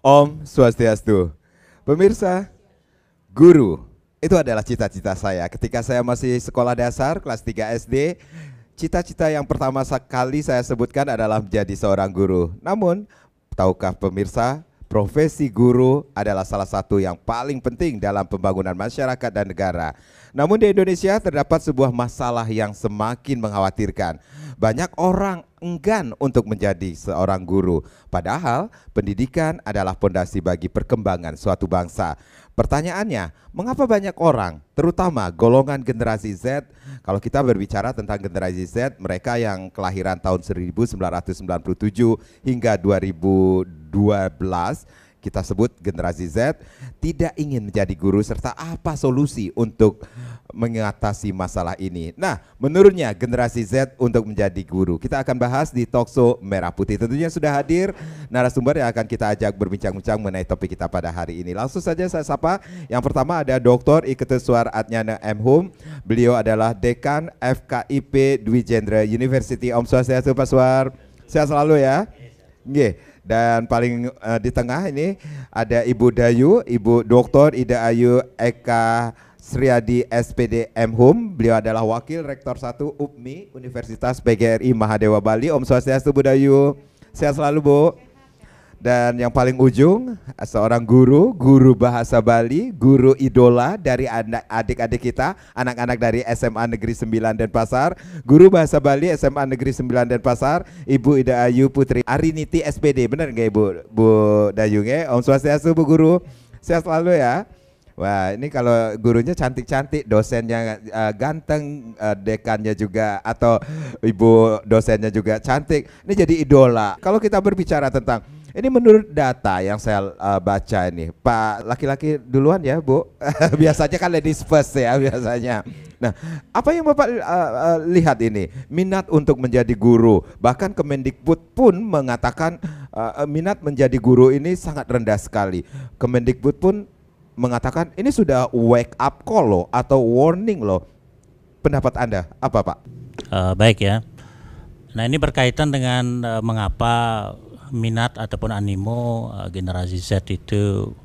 Om Swastiastu. Pemirsa, guru itu adalah cita-cita saya. Ketika saya masih sekolah dasar kelas 3 SD, cita-cita yang pertama sekali saya sebutkan adalah menjadi seorang guru. Namun, tahukah pemirsa, profesi guru adalah salah satu yang paling penting dalam pembangunan masyarakat dan negara. Namun di Indonesia terdapat sebuah masalah yang semakin mengkhawatirkan. Banyak orang enggan untuk menjadi seorang guru, padahal pendidikan adalah fondasi bagi perkembangan suatu bangsa. Pertanyaannya, mengapa banyak orang, terutama golongan generasi Z, kalau kita berbicara tentang generasi Z, mereka yang kelahiran tahun 1997 hingga 2012, kita sebut generasi Z, tidak ingin menjadi guru serta apa solusi untuk mengatasi masalah ini. Nah, menurutnya generasi Z untuk menjadi guru. Kita akan bahas di Talkshow Merah Putih. Tentunya sudah hadir narasumber yang akan kita ajak berbincang-bincang mengenai topik kita pada hari ini. Langsung saja saya sapa. Yang pertama ada Dr. Iketeswar Adnyana M. Hum. Beliau adalah Dekan FKIP Dwi Jendra University. Om Swastiastu Pak Swar. Sehat selalu ya. Nggih. Dan paling di tengah ini ada Ibu Dayu, Ibu Dr. Ida Ayu Eka Sriadi SPD M. Hum. Beliau adalah Wakil Rektor 1 UPMI Universitas PGRI Mahadewa Bali. Om Swastiastu Bu Dayu. Sehat selalu Bu. Dan yang paling ujung seorang guru, guru bahasa Bali, guru idola dari adik-adik kita, anak-anak dari SMA Negeri 9 Denpasar, guru bahasa Bali SMA Negeri 9 Denpasar, Ibu Ida Ayu Putri Ariniti SPD. Benar nggak Ibu Dayu nggih? Om Swastiastu Bu Guru. Sehat selalu ya. Wah, ini kalau gurunya cantik-cantik, dosennya ganteng, dekannya juga atau ibu dosennya juga cantik. Ini jadi idola. Kalau kita berbicara tentang ini menurut data yang saya baca ini, Pak laki-laki duluan ya Bu. Biasanya kan ladies first ya biasanya. Nah, apa yang Bapak lihat ini? Minat untuk menjadi guru. Bahkan Kemendikbud pun mengatakan minat menjadi guru ini sangat rendah sekali. Kemendikbud pun mengatakan ini sudah wake up call loh atau warning loh. Pendapat Anda apa Pak? Baik ya. Nah ini berkaitan dengan mengapa minat ataupun animo generasi Z itu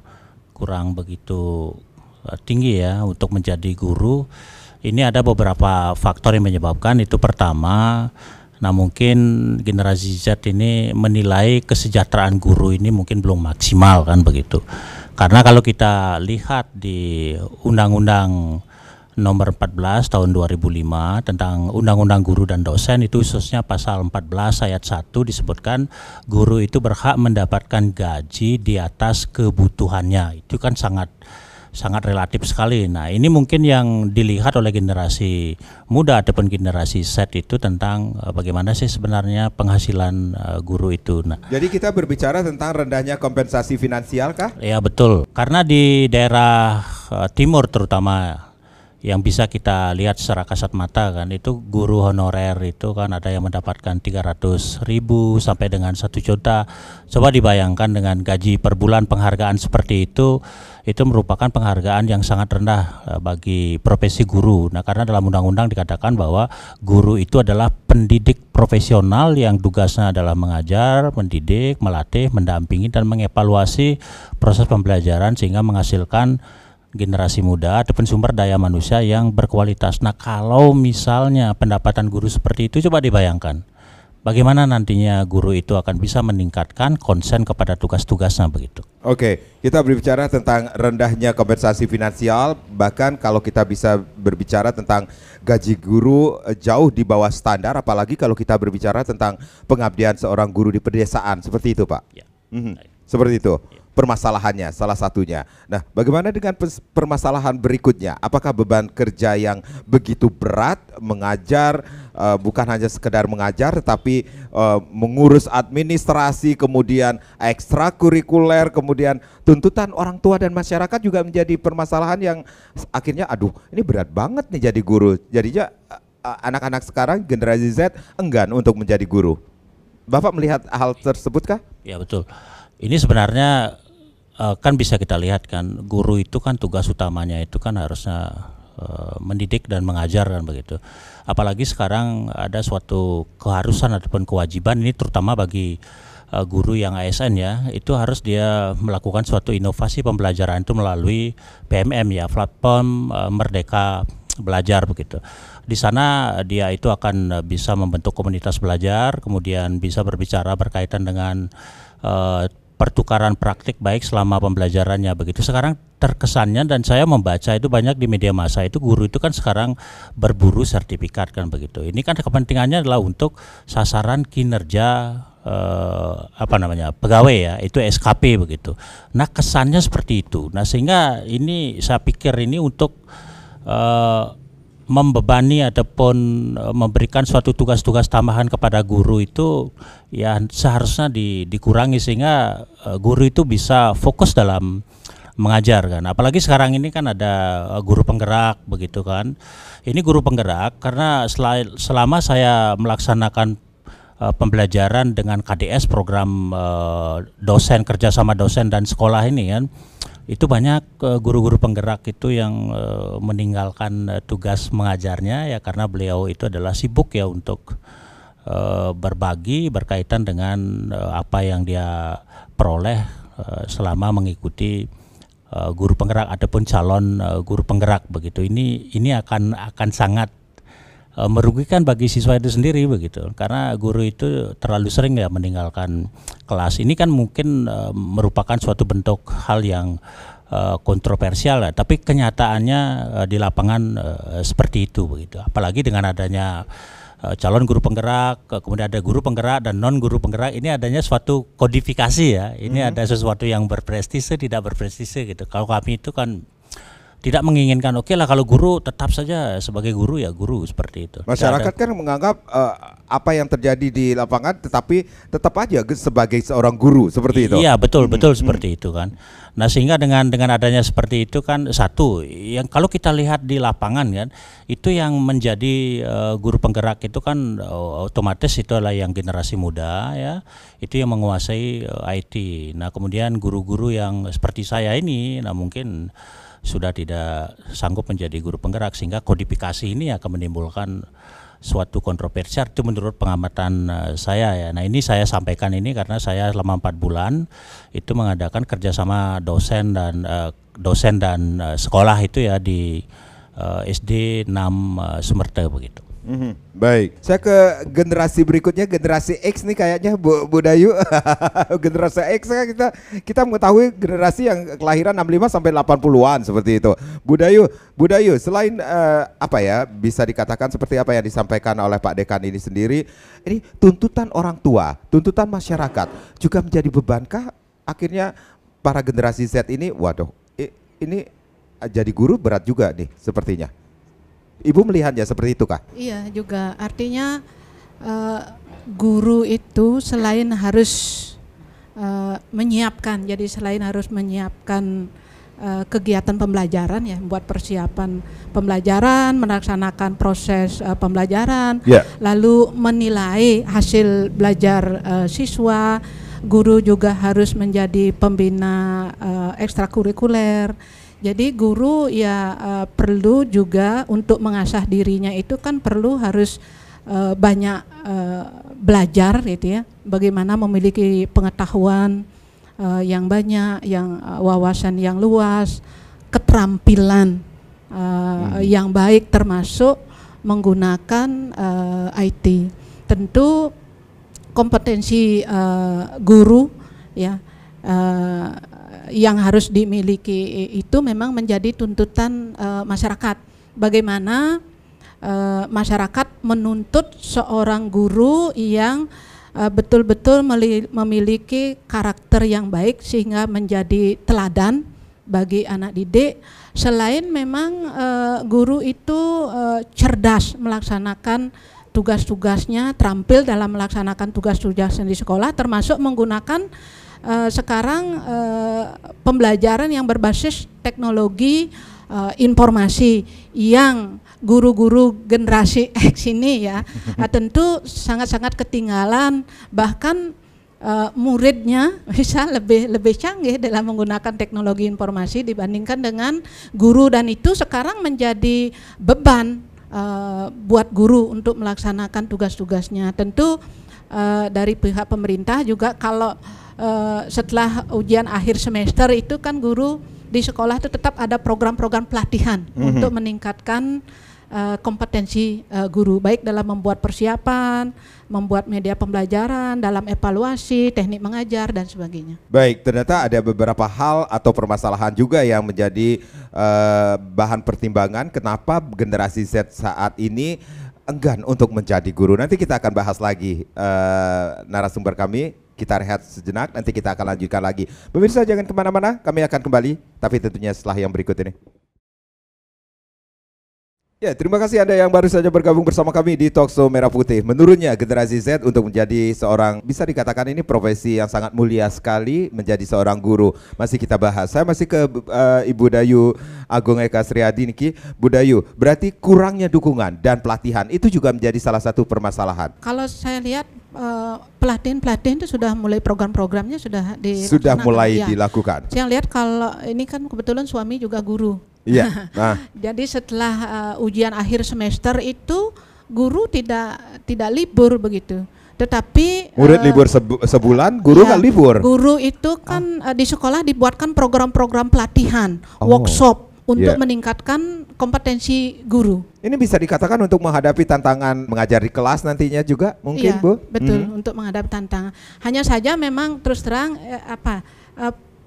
kurang begitu tinggi ya untuk menjadi guru. Ini ada beberapa faktor yang menyebabkan. Itu pertama, nah mungkin generasi Z ini menilai kesejahteraan guru ini mungkin belum maksimal kan begitu. Karena kalau kita lihat di Undang-Undang Nomor 14 tahun 2005 tentang Undang-Undang Guru dan Dosen, itu khususnya pasal 14 ayat 1 disebutkan guru itu berhak mendapatkan gaji di atas kebutuhannya. Itu kan sangat relatif sekali. Nah ini mungkin yang dilihat oleh generasi muda ataupun generasi Z itu tentang bagaimana sih sebenarnya penghasilan guru itu. Nah, jadi kita berbicara tentang rendahnya kompensasi finansial kah? Ya betul, karena di daerah timur terutama yang bisa kita lihat secara kasat mata kan, itu guru honorer itu kan ada yang mendapatkan 300.000 sampai dengan 1 juta. Coba dibayangkan dengan gaji per bulan penghargaan seperti itu merupakan penghargaan yang sangat rendah bagi profesi guru. Nah karena dalam undang-undang dikatakan bahwa guru itu adalah pendidik profesional yang tugasnya adalah mengajar, mendidik, melatih, mendampingi dan mengevaluasi proses pembelajaran sehingga menghasilkan generasi muda ataupun sumber daya manusia yang berkualitas. Nah kalau misalnya pendapatan guru seperti itu, coba dibayangkan bagaimana nantinya guru itu akan bisa meningkatkan konsen kepada tugas-tugasnya begitu. Oke, kita berbicara tentang rendahnya kompensasi finansial, bahkan kalau kita bisa berbicara tentang gaji guru jauh di bawah standar, apalagi kalau kita berbicara tentang pengabdian seorang guru di pedesaan, seperti itu Pak? Ya. Seperti itu. Permasalahannya salah satunya. Nah, bagaimana dengan permasalahan berikutnya? Apakah beban kerja yang begitu berat mengajar, bukan hanya sekedar mengajar, tetapi mengurus administrasi, kemudian ekstrakurikuler, kemudian tuntutan orang tua dan masyarakat juga menjadi permasalahan yang akhirnya, aduh, ini berat banget nih jadi guru. Jadinya anak-anak sekarang generasi Z enggan untuk menjadi guru. Bapak melihat hal tersebut kah? Ya betul. Ini sebenarnya kan bisa kita lihat kan, guru itu kan tugas utamanya itu kan harusnya mendidik dan mengajar kan begitu. Apalagi sekarang ada suatu keharusan ataupun kewajiban ini terutama bagi guru yang ASN ya, itu harus dia melakukan suatu inovasi pembelajaran itu melalui PMM ya, platform Merdeka Belajar begitu. Di sana dia itu akan bisa membentuk komunitas belajar, kemudian bisa berbicara berkaitan dengan pertukaran praktik baik selama pembelajarannya begitu. Sekarang terkesannya, dan saya membaca itu banyak di media massa, itu guru itu kan sekarang berburu sertifikat kan begitu. Ini kan kepentingannya adalah untuk sasaran kinerja pegawai ya, itu SKP begitu. Nah kesannya seperti itu. Nah sehingga ini saya pikir ini untuk membebani ataupun memberikan suatu tugas-tugas tambahan kepada guru itu ya seharusnya dikurangi, sehingga guru itu bisa fokus dalam mengajar kan. Apalagi sekarang ini kan ada guru penggerak begitu kan. Ini guru penggerak karena selama saya melaksanakan pembelajaran dengan KDS, program dosen, kerjasama dosen dan sekolah ini kan, itu banyak guru-guru penggerak itu yang meninggalkan tugas mengajarnya ya karena beliau itu adalah sibuk ya untuk berbagi berkaitan dengan apa yang dia peroleh selama mengikuti guru penggerak ataupun calon guru penggerak begitu. Ini akan sangat merugikan bagi siswa itu sendiri begitu, karena guru itu terlalu sering ya meninggalkan kelas. Ini kan mungkin merupakan suatu bentuk hal yang kontroversial ya, tapi kenyataannya di lapangan seperti itu begitu. Apalagi dengan adanya calon guru penggerak, kemudian ada guru penggerak dan non guru penggerak, ini adanya suatu kodifikasi ya. Ini ada sesuatu yang berprestise, tidak berprestise gitu. Kalau kami itu kan tidak menginginkan, oke lah kalau guru tetap saja sebagai guru ya guru seperti itu. Masyarakat kan menganggap apa yang terjadi di lapangan tetapi tetap aja sebagai seorang guru seperti itu. Iya betul seperti itu kan. Nah sehingga dengan adanya seperti itu kan, satu yang kalau kita lihat di lapangan kan, itu yang menjadi guru penggerak itu kan otomatis itu adalah yang generasi muda ya, itu yang menguasai IT. Nah kemudian guru-guru yang seperti saya ini, nah mungkin sudah tidak sanggup menjadi guru penggerak, sehingga kodifikasi ini akan menimbulkan suatu kontroversial itu menurut pengamatan saya ya. Nah ini saya sampaikan ini karena saya selama 4 bulan itu mengadakan kerjasama dosen dan sekolah itu ya di SD 6 Sumerte begitu. Baik, saya ke generasi berikutnya, generasi X nih kayaknya Bu Dayu. Generasi X kan kita mengetahui generasi yang kelahiran 65 sampai 80-an seperti itu. Bu Dayu selain bisa dikatakan seperti apa yang disampaikan oleh Pak Dekan ini sendiri, ini tuntutan orang tua, tuntutan masyarakat juga menjadi bebankah akhirnya para generasi Z ini? Waduh, ini jadi guru berat juga nih sepertinya. Ibu melihatnya seperti itu kah? Iya juga, artinya guru itu selain harus menyiapkan, jadi selain harus menyiapkan kegiatan pembelajaran ya, buat persiapan pembelajaran, melaksanakan proses pembelajaran, lalu menilai hasil belajar siswa. Guru juga harus menjadi pembina ekstrakurikuler. Jadi guru ya perlu juga untuk mengasah dirinya itu kan perlu harus banyak belajar gitu ya, bagaimana memiliki pengetahuan yang banyak, yang wawasan yang luas, keterampilan yang baik termasuk menggunakan IT. Tentu kompetensi guru ya yang harus dimiliki itu memang menjadi tuntutan masyarakat. Bagaimana masyarakat menuntut seorang guru yang betul-betul memiliki karakter yang baik sehingga menjadi teladan bagi anak didik. Selain memang guru itu cerdas melaksanakan tugas-tugasnya, terampil dalam melaksanakan tugas-tugasnya di sekolah, termasuk menggunakan sekarang pembelajaran yang berbasis teknologi informasi yang guru-guru generasi X ini ya tentu sangat-sangat ketinggalan, bahkan muridnya bisa lebih canggih dalam menggunakan teknologi informasi dibandingkan dengan guru, dan itu sekarang menjadi beban buat guru untuk melaksanakan tugas-tugasnya. Tentu dari pihak pemerintah juga kalau setelah ujian akhir semester itu kan guru di sekolah itu tetap ada program-program pelatihan untuk meningkatkan kompetensi guru, baik dalam membuat persiapan, membuat media pembelajaran, dalam evaluasi, teknik mengajar dan sebagainya. Baik, ternyata ada beberapa hal atau permasalahan juga yang menjadi bahan pertimbangan kenapa generasi Z saat ini enggan untuk menjadi guru. Nanti kita akan bahas lagi narasumber kami. Kita rehat sejenak, nanti kita akan lanjutkan lagi. Pemirsa jangan kemana-mana, kami akan kembali, tapi tentunya setelah yang berikut ini. Ya, terima kasih Anda yang baru saja bergabung bersama kami di Talkshow Merah Putih. Menurutnya generasi Z untuk menjadi seorang, bisa dikatakan ini profesi yang sangat mulia sekali, menjadi seorang guru. Masih kita bahas. Saya masih ke Ibu Dayu Agung Eka Sriadi niki. Bu Dayu, berarti kurangnya dukungan dan pelatihan itu juga menjadi salah satu permasalahan. Kalau saya lihat pelatihan itu sudah mulai, program-programnya sudah mulai dilakukan. Saya lihat kalau ini kan kebetulan suami juga guru. Iya. Nah. Jadi setelah ujian akhir semester itu guru tidak libur begitu. Tetapi murid libur sebulan, guru kan libur. Guru itu kan di sekolah dibuatkan program-program pelatihan, workshop untuk meningkatkan kompetensi guru. Ini bisa dikatakan untuk menghadapi tantangan mengajar di kelas nantinya juga mungkin, Bu? Betul, untuk menghadapi tantangan. Hanya saja memang terus terang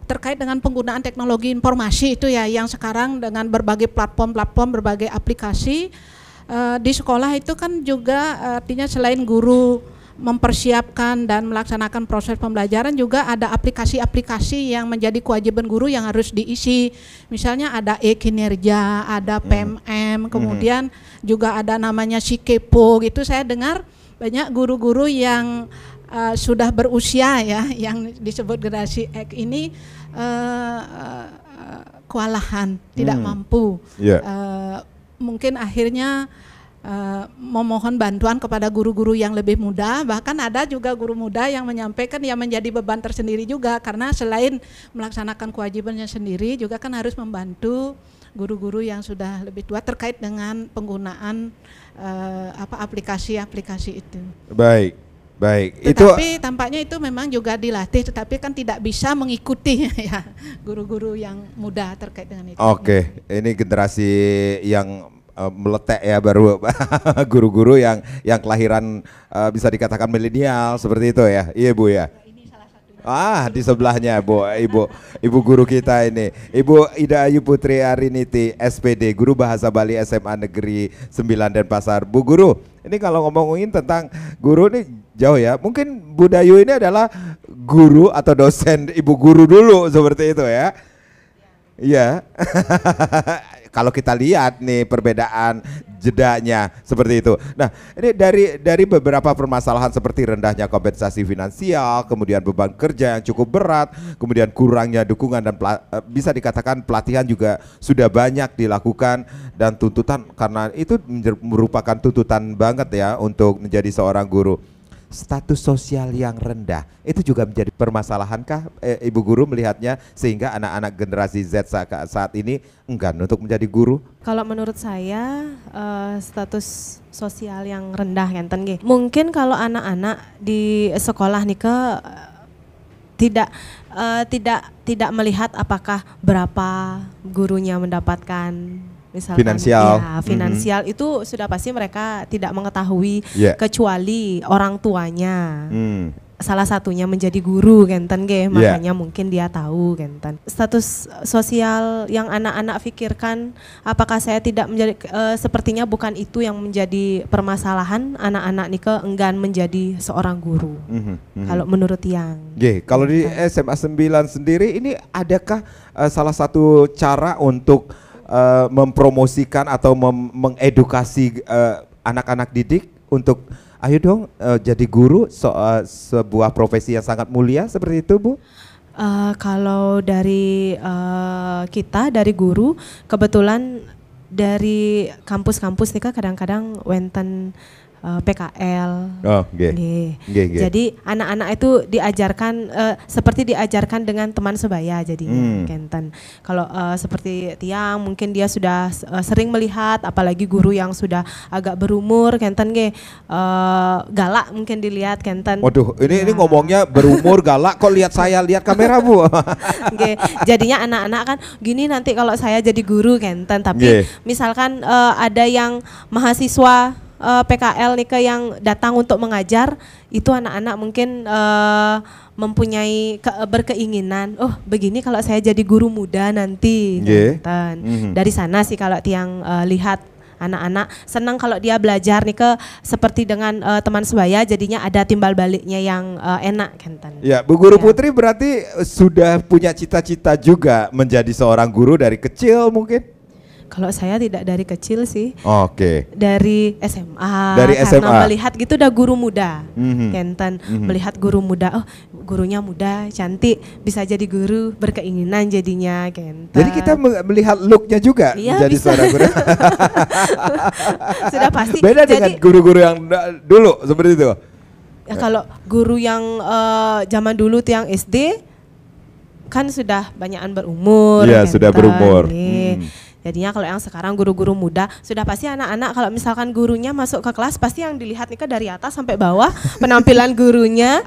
terkait dengan penggunaan teknologi informasi itu ya, yang sekarang dengan berbagai platform, berbagai aplikasi di sekolah itu kan juga artinya selain guru mempersiapkan dan melaksanakan proses pembelajaran, juga ada aplikasi-aplikasi yang menjadi kewajiban guru yang harus diisi. Misalnya ada e-kinerja, ada PMM, kemudian juga ada namanya si Kepo gitu. Saya dengar banyak guru-guru yang sudah berusia ya, yang disebut generasi X ini kewalahan, tidak mampu. Mungkin akhirnya memohon bantuan kepada guru-guru yang lebih muda. Bahkan ada juga guru muda yang menyampaikan ya menjadi beban tersendiri juga, karena selain melaksanakan kewajibannya sendiri juga kan harus membantu guru-guru yang sudah lebih tua terkait dengan penggunaan aplikasi-aplikasi itu. Baik. Tetapi tampaknya itu memang juga dilatih, tetapi kan tidak bisa mengikuti ya guru-guru yang muda terkait dengan itu. Oke, ini generasi yang meletek ya, baru guru-guru yang kelahiran bisa dikatakan milenial seperti itu ya. Iya Bu ya. Di sebelahnya ibu guru kita ini, Ibu Ida Ayu Putri Ariniti SPD, guru bahasa Bali SMA Negeri 9 Denpasar. Bu Guru, ini kalau ngomongin tentang guru ini jauh ya. Mungkin Bu Dayu ini adalah guru atau dosen ibu guru dulu seperti itu ya. Iya. Kalau kita lihat nih perbedaan jedanya seperti itu. Nah, ini dari beberapa permasalahan seperti rendahnya kompensasi finansial, kemudian beban kerja yang cukup berat, kemudian kurangnya dukungan dan bisa dikatakan pelatihan juga sudah banyak dilakukan, dan tuntutan, karena itu merupakan tuntutan banget ya untuk menjadi seorang guru. Status sosial yang rendah itu juga menjadi permasalahankah Ibu Guru melihatnya, sehingga anak-anak generasi Z saat ini enggan untuk menjadi guru? Kalau menurut saya status sosial yang rendah enten nggih. Mungkin kalau anak-anak di sekolah nih tidak melihat apakah berapa gurunya mendapatkan misalkan finansial itu sudah pasti mereka tidak mengetahui, kecuali orang tuanya. Salah satunya menjadi guru genten nggih, makanya mungkin dia tahu genten. Status sosial yang anak-anak pikirkan, apakah saya tidak menjadi sepertinya bukan itu yang menjadi permasalahan anak-anak nih enggan menjadi seorang guru. Kalau menurut yang. Kalau di SMA 9 sendiri ini adakah salah satu cara untuk mempromosikan atau mengedukasi anak-anak didik untuk ayo dong jadi guru, sebuah profesi yang sangat mulia seperti itu, Bu? Kalau dari kita, dari guru, kebetulan dari kampus-kampus nih kadang-kadang wenten PKL. Oh, nggih. Jadi anak-anak itu diajarkan seperti diajarkan dengan teman sebaya jadinya kenten. Kalau seperti Tiang mungkin dia sudah sering melihat, apalagi guru yang sudah agak berumur kenten galak mungkin dilihat kenten. Waduh, ini ngomongnya berumur galak kok lihat saya lihat kamera Bu. Jadinya anak-anak kan gini nanti kalau saya jadi guru kenten, tapi misalkan ada yang mahasiswa PKL nih yang datang untuk mengajar, itu anak-anak mungkin mempunyai berkeinginan, oh begini kalau saya jadi guru muda nanti. Dari sana sih kalau Tiang lihat anak-anak senang kalau dia belajar nih seperti dengan teman sebaya, jadinya ada timbal baliknya yang enak kenten. Ya, Bu Guru Putri berarti sudah punya cita-cita juga menjadi seorang guru dari kecil mungkin? Kalau saya tidak dari kecil sih. Oke. Dari SMA. Dari karena SMA. melihat gitu udah guru muda. Kenten melihat guru muda, oh gurunya muda, cantik, bisa jadi guru, berkeinginan jadinya kenten. Jadi kita melihat looknya juga menjadi seorang guru. Sudah pasti. Beda dengan guru-guru yang dulu seperti itu. Ya, kalau guru yang zaman dulu yang SD kan sudah banyakan berumur. Iya, sudah berumur. Jadinya kalau yang sekarang guru-guru muda sudah pasti anak-anak kalau misalkan gurunya masuk ke kelas pasti yang dilihat nih dari atas sampai bawah penampilan gurunya.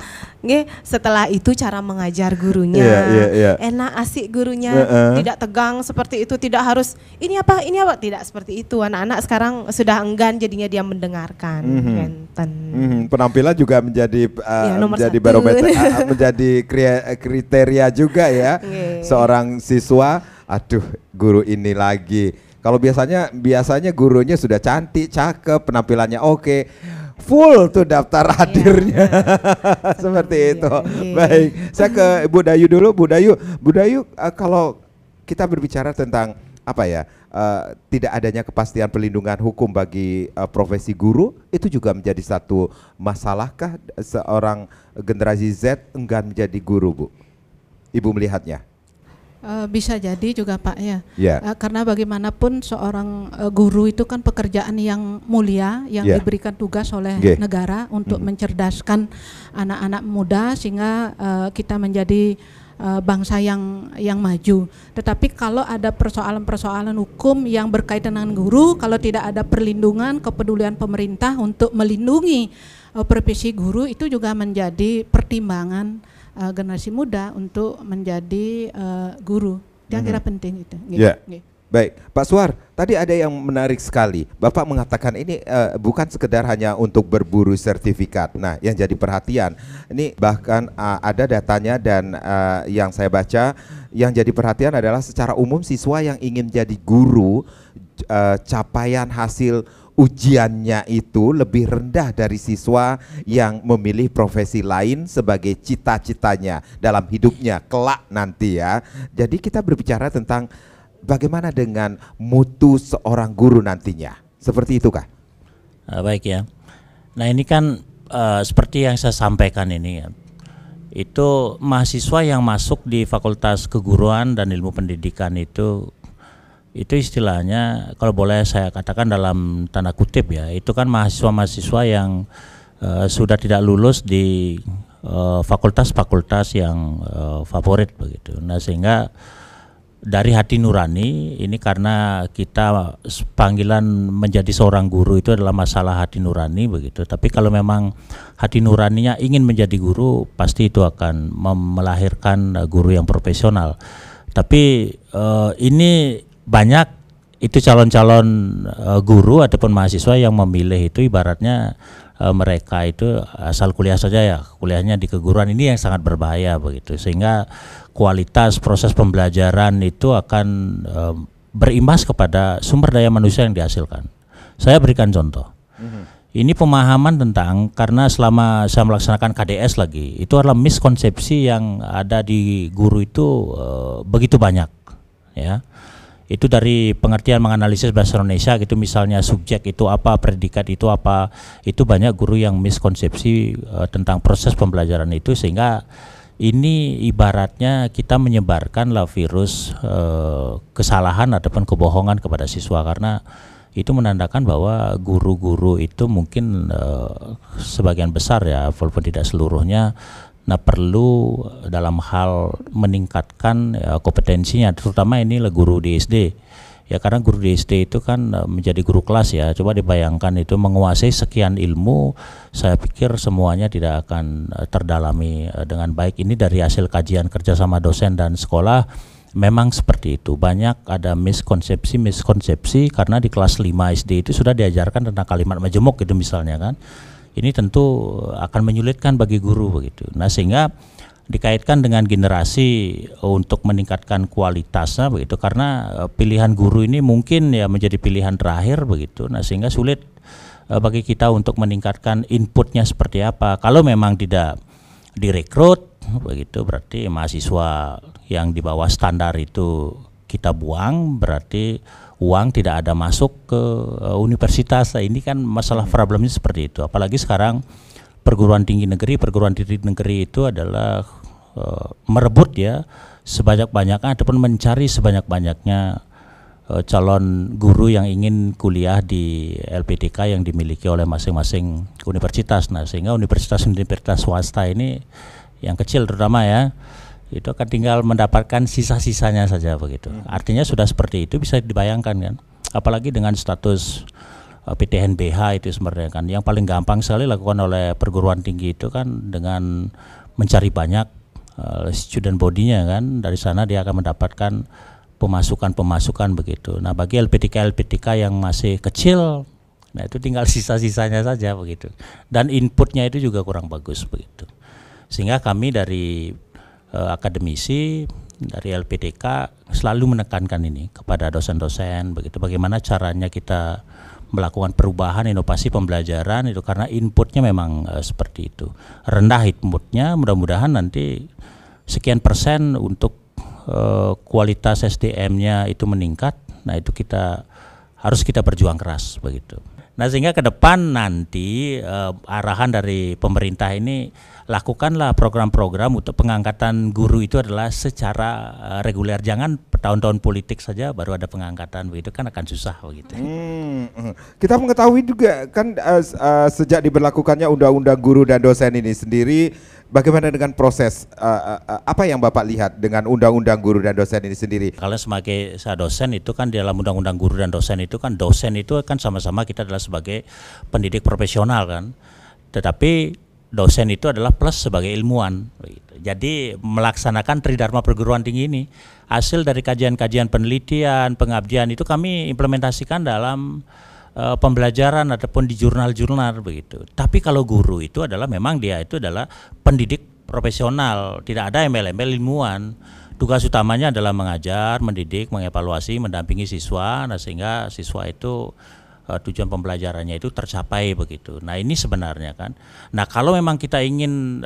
Setelah itu cara mengajar gurunya. Enak asik gurunya, tidak tegang seperti itu, tidak harus ini apa, tidak seperti itu. Anak-anak sekarang sudah enggan jadinya dia mendengarkan. Penampilan juga menjadi menjadi barometer, menjadi kriteria juga ya. Seorang siswa, aduh guru ini lagi. Kalau biasanya gurunya sudah cantik, cakep, penampilannya oke, full tuh daftar hadirnya. Seperti itu. Baik, saya ke Bu Dayu dulu. Bu Dayu, kalau kita berbicara tentang tidak adanya kepastian perlindungan hukum bagi profesi guru, itu juga menjadi satu masalahkah seorang generasi Z enggan menjadi guru, Bu? Ibu melihatnya? Bisa jadi juga Pak ya. Karena bagaimanapun seorang guru itu kan pekerjaan yang mulia yang diberikan tugas oleh negara untuk mencerdaskan anak-anak muda sehingga kita menjadi bangsa yang maju. Tetapi kalau ada persoalan-persoalan hukum yang berkaitan dengan guru, kalau tidak ada perlindungan, kepedulian pemerintah untuk melindungi profesi guru, itu juga menjadi pertimbangan generasi muda untuk menjadi guru. Yang kira penting itu. Baik, Pak Suar, tadi ada yang menarik sekali. Bapak mengatakan ini bukan sekedar hanya untuk berburu sertifikat. Nah, yang jadi perhatian, ini bahkan ada datanya dan yang saya baca, yang jadi perhatian adalah secara umum siswa yang ingin jadi guru, capaian hasil ujiannya itu lebih rendah dari siswa yang memilih profesi lain sebagai cita-citanya dalam hidupnya kelak nanti ya. Jadi kita berbicara tentang bagaimana dengan mutu seorang guru nantinya. Seperti itu kah? Baik ya. Nah ini kan seperti yang saya sampaikan ini ya. Itu mahasiswa yang masuk di Fakultas Keguruan dan Ilmu Pendidikan itu istilahnya kalau boleh saya katakan dalam tanda kutip ya, itu kan mahasiswa-mahasiswa yang sudah tidak lulus di fakultas-fakultas yang favorit begitu. Nah sehingga dari hati nurani ini, karena kita panggilan menjadi seorang guru itu adalah masalah hati nurani begitu. Tapi kalau memang hati nuraninya ingin menjadi guru, pasti itu akan melahirkan guru yang profesional. Tapi ini banyak itu calon-calon guru ataupun mahasiswa yang memilih itu ibaratnya mereka itu asal kuliah saja ya, kuliahnya di keguruan, ini yang sangat berbahaya begitu, sehingga kualitas proses pembelajaran itu akan berimbas kepada sumber daya manusia yang dihasilkan. Saya berikan contoh. Ini pemahaman tentang, karena selama saya melaksanakan KDS lagi, itu adalah miskonsepsi yang ada di guru itu begitu banyak ya. Itu dari pengertian menganalisis bahasa Indonesia gitu, misalnya subjek itu apa, predikat itu apa, itu banyak guru yang miskonsepsi tentang proses pembelajaran itu, sehingga ini ibaratnya kita menyebarkanlah virus kesalahan ataupun kebohongan kepada siswa, karena itu menandakan bahwa guru-guru itu mungkin sebagian besar ya, walaupun tidak seluruhnya, perlu dalam hal meningkatkan kompetensinya, terutama inilah guru di SD. Ya karena guru di SD itu kan menjadi guru kelas ya, coba dibayangkan itu menguasai sekian ilmu, saya pikir semuanya tidak akan terdalami dengan baik. Ini dari hasil kajian kerjasama dosen dan sekolah, memang seperti itu. Banyak ada miskonsepsi karena di kelas 5 SD itu sudah diajarkan tentang kalimat majemuk gitu misalnya kan. Ini tentu akan menyulitkan bagi guru begitu. Nah sehingga dikaitkan dengan generasi untuk meningkatkan kualitasnya begitu, karena pilihan guru ini mungkin ya menjadi pilihan terakhir begitu. Nah sehingga sulit bagi kita untuk meningkatkan inputnya seperti apa. Kalau memang tidak direkrut begitu, berarti mahasiswa yang di bawah standar itu kita buang, berarti uang tidak ada masuk ke universitas. Nah, ini kan masalah problemnya seperti itu. Apalagi sekarang perguruan tinggi negeri itu adalah merebut ya sebanyak-banyaknya ataupun mencari sebanyak-banyaknya calon guru yang ingin kuliah di LPDK yang dimiliki oleh masing-masing universitas. Nah sehingga universitas swasta ini yang kecil terutama ya, itu akan tinggal mendapatkan sisa-sisanya saja begitu. Artinya sudah seperti itu bisa dibayangkan kan, apalagi dengan status PTNBH itu sebenarnya kan yang paling gampang sekali lakukan oleh perguruan tinggi itu kan dengan mencari banyak student body-nya kan, dari sana dia akan mendapatkan pemasukan begitu. Nah bagi LPDK yang masih kecil, nah itu tinggal sisa-sisanya saja begitu, dan inputnya itu juga kurang bagus begitu. Sehingga kami dari akademisi dari LPDK selalu menekankan ini kepada dosen-dosen begitu, bagaimana caranya kita melakukan perubahan inovasi pembelajaran itu, karena inputnya memang seperti itu, rendah inputnya, mudah-mudahan nanti sekian persen untuk kualitas SDM-nya itu meningkat. Nah itu harus kita berjuang keras begitu. Nah sehingga ke depan nanti arahan dari pemerintah ini, lakukanlah program-program untuk pengangkatan guru itu adalah secara reguler, jangan tahun-tahun politik saja baru ada pengangkatan begitu kan akan susah begitu. Kita mengetahui juga kan sejak diberlakukannya undang-undang guru dan dosen ini sendiri, bagaimana dengan proses apa yang Bapak lihat dengan undang-undang guru dan dosen ini sendiri? Kalau sebagai dosen itu kan di dalam undang-undang guru dan dosen itu kan, dosen itu kan sama-sama kita adalah sebagai pendidik profesional kan, tetapi dosen itu adalah plus sebagai ilmuwan. Jadi melaksanakan Tridharma perguruan tinggi ini, hasil dari kajian-kajian penelitian, pengabdian itu kami implementasikan dalam pembelajaran ataupun di jurnal-jurnal begitu. Tapi kalau guru itu adalah memang dia itu adalah pendidik profesional, tidak ada embel-embel ilmuwan. Tugas utamanya adalah mengajar, mendidik, mengevaluasi, mendampingi siswa, nah sehingga siswa itu tujuan pembelajarannya itu tercapai begitu. Nah ini sebenarnya kan. Nah kalau memang kita ingin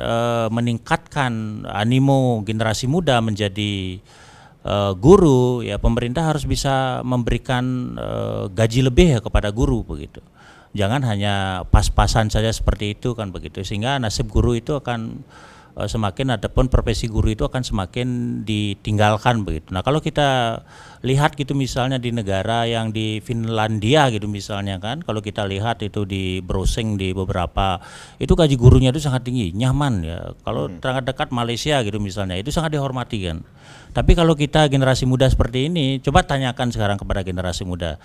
meningkatkan animo generasi muda menjadi guru, ya pemerintah harus bisa memberikan gaji lebih ya kepada guru begitu. Jangan hanya pas-pasan saja seperti itu kan begitu, sehingga nasib guru itu akan semakin, ataupun profesi guru itu akan semakin ditinggalkan begitu. Nah kalau kita lihat gitu misalnya di negara yang di Finlandia gitu misalnya kan, kalau kita lihat itu di browsing di beberapa, itu gaji gurunya itu sangat tinggi, nyaman ya. Kalau sangat dekat Malaysia gitu misalnya, itu sangat dihormati kan. Tapi kalau kita generasi muda seperti ini, coba tanyakan sekarang kepada generasi muda.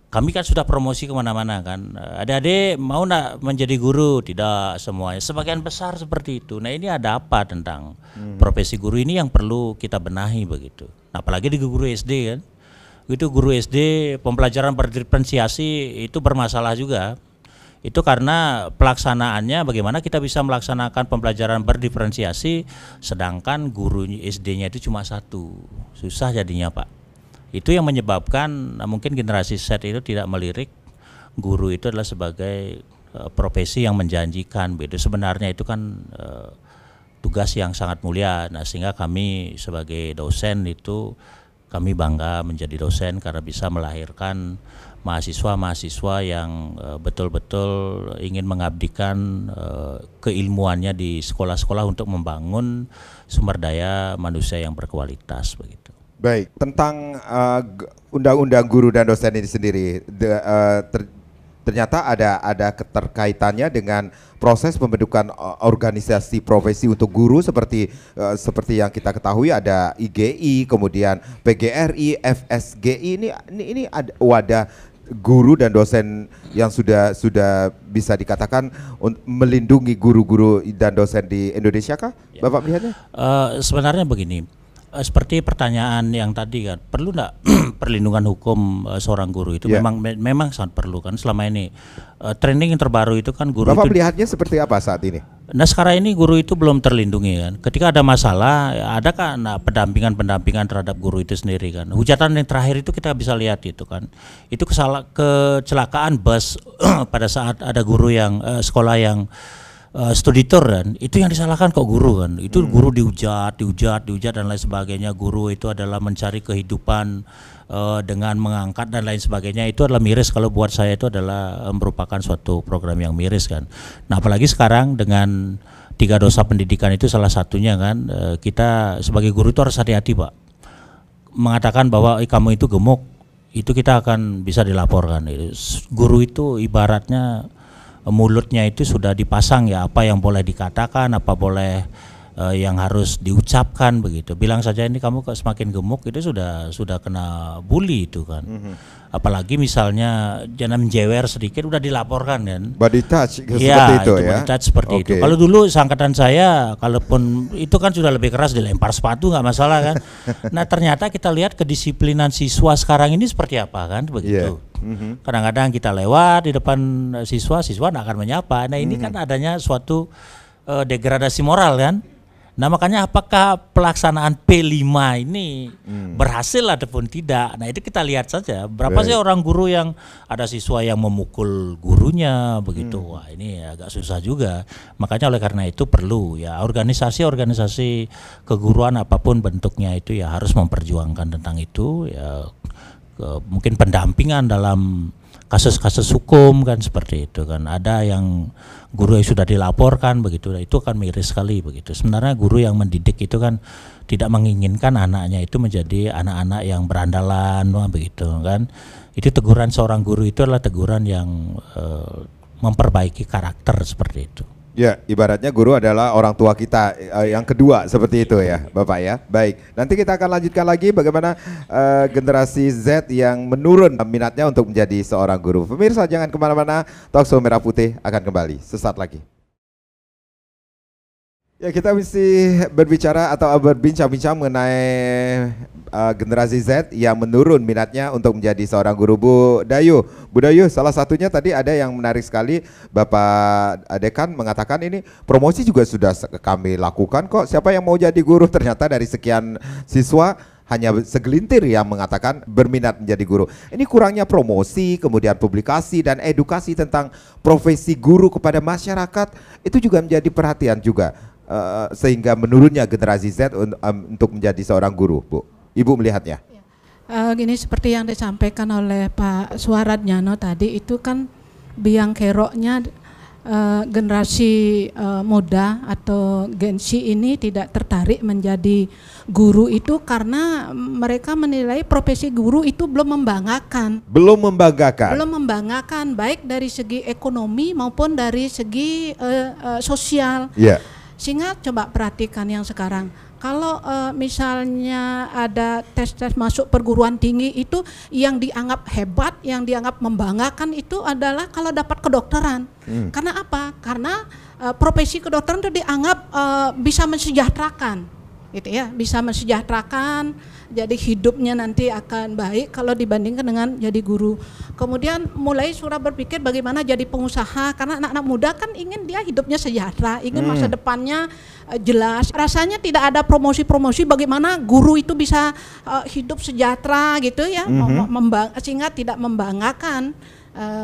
Kami kan sudah promosi kemana-mana kan, adik-adik mau nak menjadi guru? Tidak semuanya, sebagian besar seperti itu. Nah ini ada apa tentang profesi guru ini yang perlu kita benahi begitu. Nah, apalagi di guru SD kan, itu guru SD pembelajaran berdiferensiasi itu bermasalah juga. Itu karena pelaksanaannya, bagaimana kita bisa melaksanakan pembelajaran berdiferensiasi sedangkan guru SD-nya itu cuma satu, susah jadinya Pak. Itu yang menyebabkan mungkin generasi Z itu tidak melirik guru itu adalah sebagai profesi yang menjanjikan begitu. Sebenarnya itu kan tugas yang sangat mulia. Nah sehingga kami sebagai dosen itu kami bangga menjadi dosen karena bisa melahirkan mahasiswa-mahasiswa yang betul-betul ingin mengabdikan keilmuannya di sekolah-sekolah untuk membangun sumber daya manusia yang berkualitas begitu. Baik, tentang undang-undang guru dan dosen ini sendiri, ternyata ada keterkaitannya dengan proses pembentukan organisasi profesi untuk guru seperti yang kita ketahui ada IGI, kemudian PGRI, FSGI, ini ada wadah guru dan dosen yang sudah bisa dikatakan melindungi guru-guru dan dosen di Indonesia kah? Ya. Bapak melihatnya? Sebenarnya begini. Seperti pertanyaan yang tadi kan, perlu nggak perlindungan hukum seorang guru itu? Memang sangat perlu kan. Selama ini trending yang terbaru itu kan guru. Bapak itu melihatnya seperti apa saat ini? Nah sekarang ini guru itu belum terlindungi kan. Ketika ada masalah, ada kan pendampingan terhadap guru itu sendiri kan. Hujatan yang terakhir itu kita bisa lihat itu kan. Itu kecelakaan bus pada saat ada guru yang sekolah yang studi tour kan, itu yang disalahkan kok guru kan, itu guru dihujat dan lain sebagainya. Guru itu adalah mencari kehidupan dengan mengangkat dan lain sebagainya. Itu adalah miris, kalau buat saya itu adalah merupakan suatu program yang miris kan. Nah apalagi sekarang dengan 3 dosa pendidikan itu salah satunya kan, kita sebagai guru itu harus hati-hati Pak, mengatakan bahwa kamu itu gemuk, itu kita akan bisa dilaporkan. Guru itu ibaratnya mulutnya itu sudah dipasang ya, apa yang boleh dikatakan, apa boleh yang harus diucapkan begitu. Bilang saja ini kamu kok semakin gemuk, itu sudah kena bully itu kan. Apalagi misalnya jangan menjewer sedikit udah dilaporkan kan. Body touch seperti ya, itu ya. Body touch seperti itu. Kalau dulu seangkatan saya, kalaupun itu kan sudah lebih keras, dilempar sepatu nggak masalah kan. Nah ternyata kita lihat kedisiplinan siswa sekarang ini seperti apa kan begitu. Kadang-kadang kita lewat di depan siswa nggak akan menyapa. Nah ini kan adanya suatu degradasi moral kan. Nah makanya apakah pelaksanaan P5 ini berhasil ataupun tidak. Nah itu kita lihat saja berapa sih orang guru yang ada siswa yang memukul gurunya begitu. Wah ini agak susah juga. Makanya oleh karena itu perlu ya organisasi keguruan apapun bentuknya itu ya harus memperjuangkan tentang itu ya. Mungkin pendampingan dalam kasus-kasus hukum kan seperti itu kan. Ada yang guru yang sudah dilaporkan begitu, itu kan miris sekali begitu. Sebenarnya guru yang mendidik itu kan tidak menginginkan anaknya itu menjadi anak-anak yang berandalan begitu kan. Itu teguran seorang guru itu adalah teguran yang memperbaiki karakter seperti itu. Ya, ibaratnya guru adalah orang tua kita yang kedua seperti itu ya Bapak ya. Baik, nanti kita akan lanjutkan lagi bagaimana generasi Z yang menurun minatnya untuk menjadi seorang guru. Pemirsa jangan kemana-mana, Talkshow Merah Putih akan kembali sesaat lagi. Ya kita mesti berbicara atau berbincang-bincang mengenai generasi Z yang menurun minatnya untuk menjadi seorang guru. Bu Dayu, salah satunya tadi ada yang menarik sekali, Bapak Dekan mengatakan ini promosi juga sudah kami lakukan kok, siapa yang mau jadi guru. Ternyata dari sekian siswa hanya segelintir yang mengatakan berminat menjadi guru. Ini kurangnya promosi, kemudian publikasi dan edukasi tentang profesi guru kepada masyarakat itu juga menjadi perhatian juga. Sehingga menurunnya generasi Z untuk menjadi seorang guru, Bu. Ibu melihatnya? Gini seperti yang disampaikan oleh Pak Suaradnyano tadi, itu kan biang keroknya generasi muda atau Gen Z ini tidak tertarik menjadi guru itu karena mereka menilai profesi guru itu belum membanggakan. Belum membanggakan baik dari segi ekonomi maupun dari segi sosial. Sehingga coba perhatikan yang sekarang, kalau misalnya ada tes masuk perguruan tinggi itu yang dianggap hebat, yang dianggap membanggakan itu adalah kalau dapat kedokteran. Karena apa? Karena profesi kedokteran itu dianggap bisa mensejahterakan, gitu ya, bisa mensejahterakan. Jadi hidupnya nanti akan baik kalau dibandingkan dengan jadi guru. Kemudian mulai sudah berpikir bagaimana jadi pengusaha, karena anak-anak muda kan ingin dia hidupnya sejahtera, ingin masa depannya jelas. Rasanya tidak ada promosi-promosi bagaimana guru itu bisa hidup sejahtera gitu ya, sehingga tidak membanggakan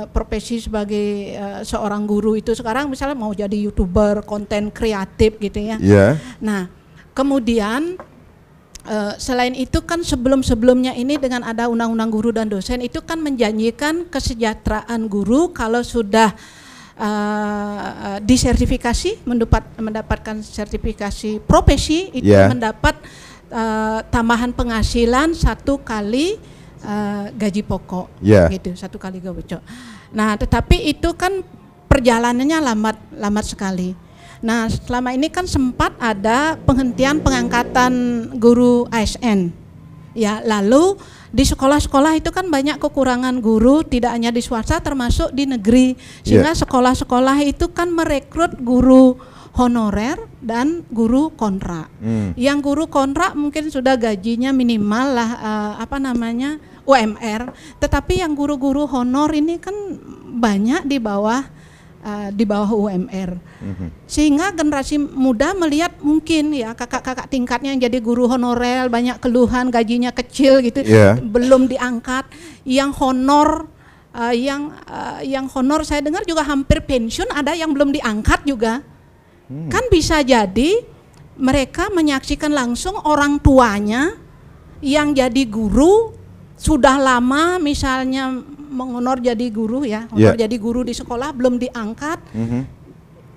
profesi sebagai seorang guru itu. Sekarang misalnya mau jadi YouTuber, konten kreatif gitu ya. Nah kemudian selain itu kan sebelum-sebelumnya ini dengan ada undang-undang guru dan dosen itu kan menjanjikan kesejahteraan guru kalau sudah disertifikasi, mendapatkan sertifikasi profesi itu mendapat tambahan penghasilan 1 kali gaji pokok, gitu, 1 kali gaji pokok. Nah, tetapi itu kan perjalanannya lambat sekali. Nah, selama ini kan sempat ada penghentian pengangkatan guru ASN. Ya, lalu di sekolah-sekolah itu kan banyak kekurangan guru, tidak hanya di swasta termasuk di negeri. Sehingga sekolah-sekolah itu kan merekrut guru honorer dan guru kontrak. Yang guru kontrak mungkin sudah gajinya minimal lah UMR, tetapi yang guru-guru honor ini kan banyak di bawah UMR. Sehingga generasi muda melihat mungkin ya kakak-kakak tingkatnya yang jadi guru honorer banyak keluhan gajinya kecil gitu, belum diangkat. Yang honor yang honor saya dengar juga hampir pensiun, ada yang belum diangkat juga. Kan bisa jadi mereka menyaksikan langsung orang tuanya yang jadi guru sudah lama misalnya menghonor jadi guru ya, honor jadi guru di sekolah belum diangkat,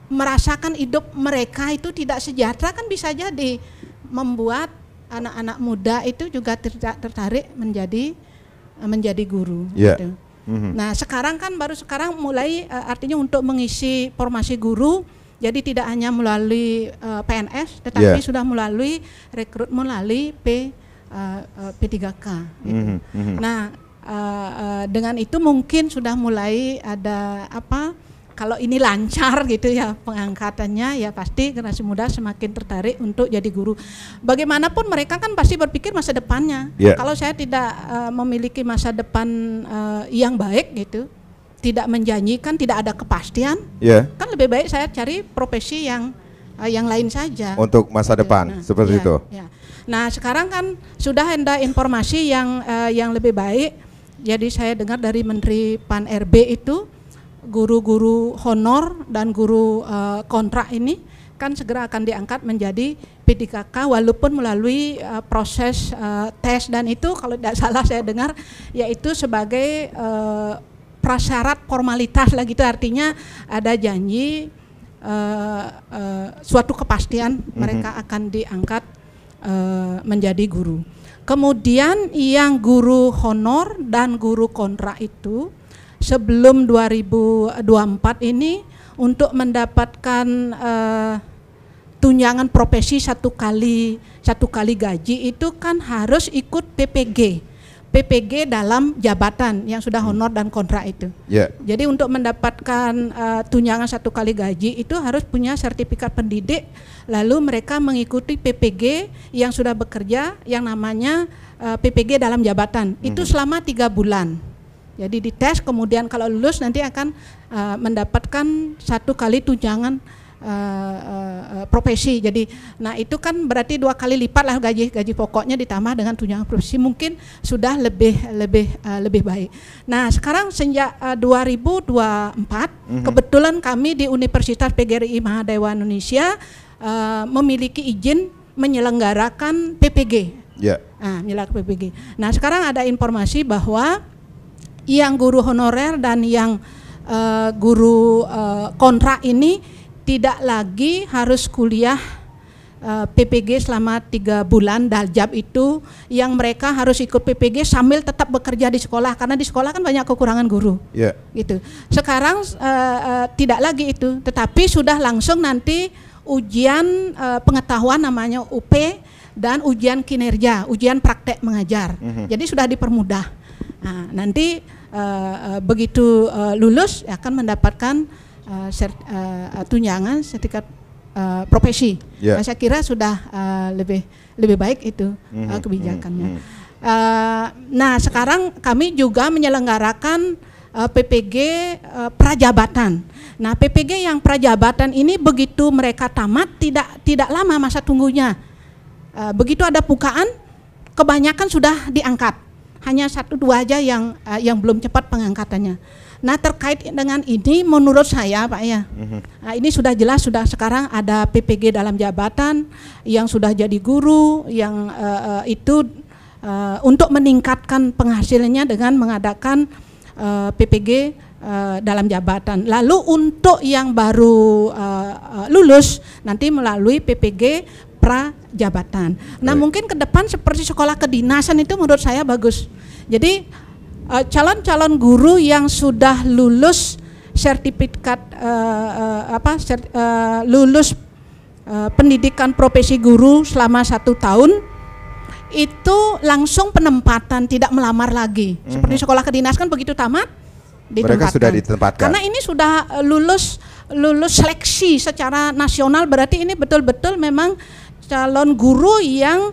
merasakan hidup mereka itu tidak sejahtera, kan bisa jadi membuat anak-anak muda itu juga tertarik menjadi guru. Gitu. Nah, sekarang kan baru sekarang mulai artinya untuk mengisi formasi guru, jadi tidak hanya melalui PNS, tetapi sudah melalui rekrutmen melalui P3K. Gitu. Nah, dengan itu mungkin sudah mulai ada kalau ini lancar gitu ya pengangkatannya, ya pasti generasi muda semakin tertarik untuk jadi guru. Bagaimanapun mereka kan pasti berpikir masa depannya. Kalau saya tidak memiliki masa depan yang baik gitu, tidak menjanjikan, tidak ada kepastian, kan lebih baik saya cari profesi yang lain saja untuk masa depan, seperti itu. Nah, sekarang kan sudah ada informasi yang lebih baik. Jadi saya dengar dari Menteri Pan RB itu guru-guru honor dan guru kontrak ini kan segera akan diangkat menjadi P3K walaupun melalui proses tes, dan itu kalau tidak salah saya dengar yaitu sebagai prasyarat formalitas lah gitu, artinya ada janji suatu kepastian mereka akan diangkat menjadi guru. Kemudian yang guru honor dan guru kontrak itu sebelum 2024 ini untuk mendapatkan tunjangan profesi satu kali gaji itu kan harus ikut PPG dalam jabatan yang sudah honor dan kontrak itu. Jadi untuk mendapatkan tunjangan satu kali gaji itu harus punya sertifikat pendidik, lalu mereka mengikuti PPG yang sudah bekerja yang namanya PPG dalam jabatan. Itu selama 3 bulan. Jadi dites, kemudian kalau lulus nanti akan mendapatkan satu kali tunjangan profesi. Jadi, nah itu kan berarti 2 kali lipat lah gaji pokoknya ditambah dengan tunjangan profesi, mungkin sudah lebih baik. Nah sekarang sejak 2024 kebetulan kami di Universitas PGRI Mahadéwa Indonesia memiliki izin menyelenggarakan PPG. Menyelenggarakan PPG. Nah sekarang ada informasi bahwa yang guru honorer dan yang guru kontrak ini tidak lagi harus kuliah PPG selama 3 bulan daljab itu, yang mereka harus ikut PPG sambil tetap bekerja di sekolah, karena di sekolah kan banyak kekurangan guru. Gitu. Sekarang tidak lagi itu, tetapi sudah langsung nanti ujian pengetahuan namanya UP dan ujian kinerja, ujian praktek mengajar. Jadi sudah dipermudah. Nah, nanti begitu lulus akan mendapatkan tunjangan sertifikat profesi. Saya kira sudah lebih baik itu kebijakannya. Nah sekarang kami juga menyelenggarakan PPG prajabatan. Nah PPG yang prajabatan ini begitu mereka tamat tidak lama masa tunggunya. Begitu ada bukaan kebanyakan sudah diangkat. Hanya 1-2 aja yang belum cepat pengangkatannya. Nah terkait dengan ini menurut saya Pak ya, nah, ini sudah jelas sudah sekarang ada PPG dalam jabatan yang sudah jadi guru yang itu untuk meningkatkan penghasilannya dengan mengadakan PPG dalam jabatan. Lalu untuk yang baru lulus nanti melalui PPG prajabatan. Nah, mungkin ke depan seperti sekolah kedinasan itu menurut saya bagus. Jadi calon-calon guru yang sudah lulus sertifikat lulus pendidikan profesi guru selama 1 tahun itu langsung penempatan, tidak melamar lagi. Seperti sekolah kedinasan begitu tamat ditempatkan. Mereka sudah ditempatkan. Karena ini sudah lulus seleksi secara nasional, berarti ini betul-betul memang calon guru yang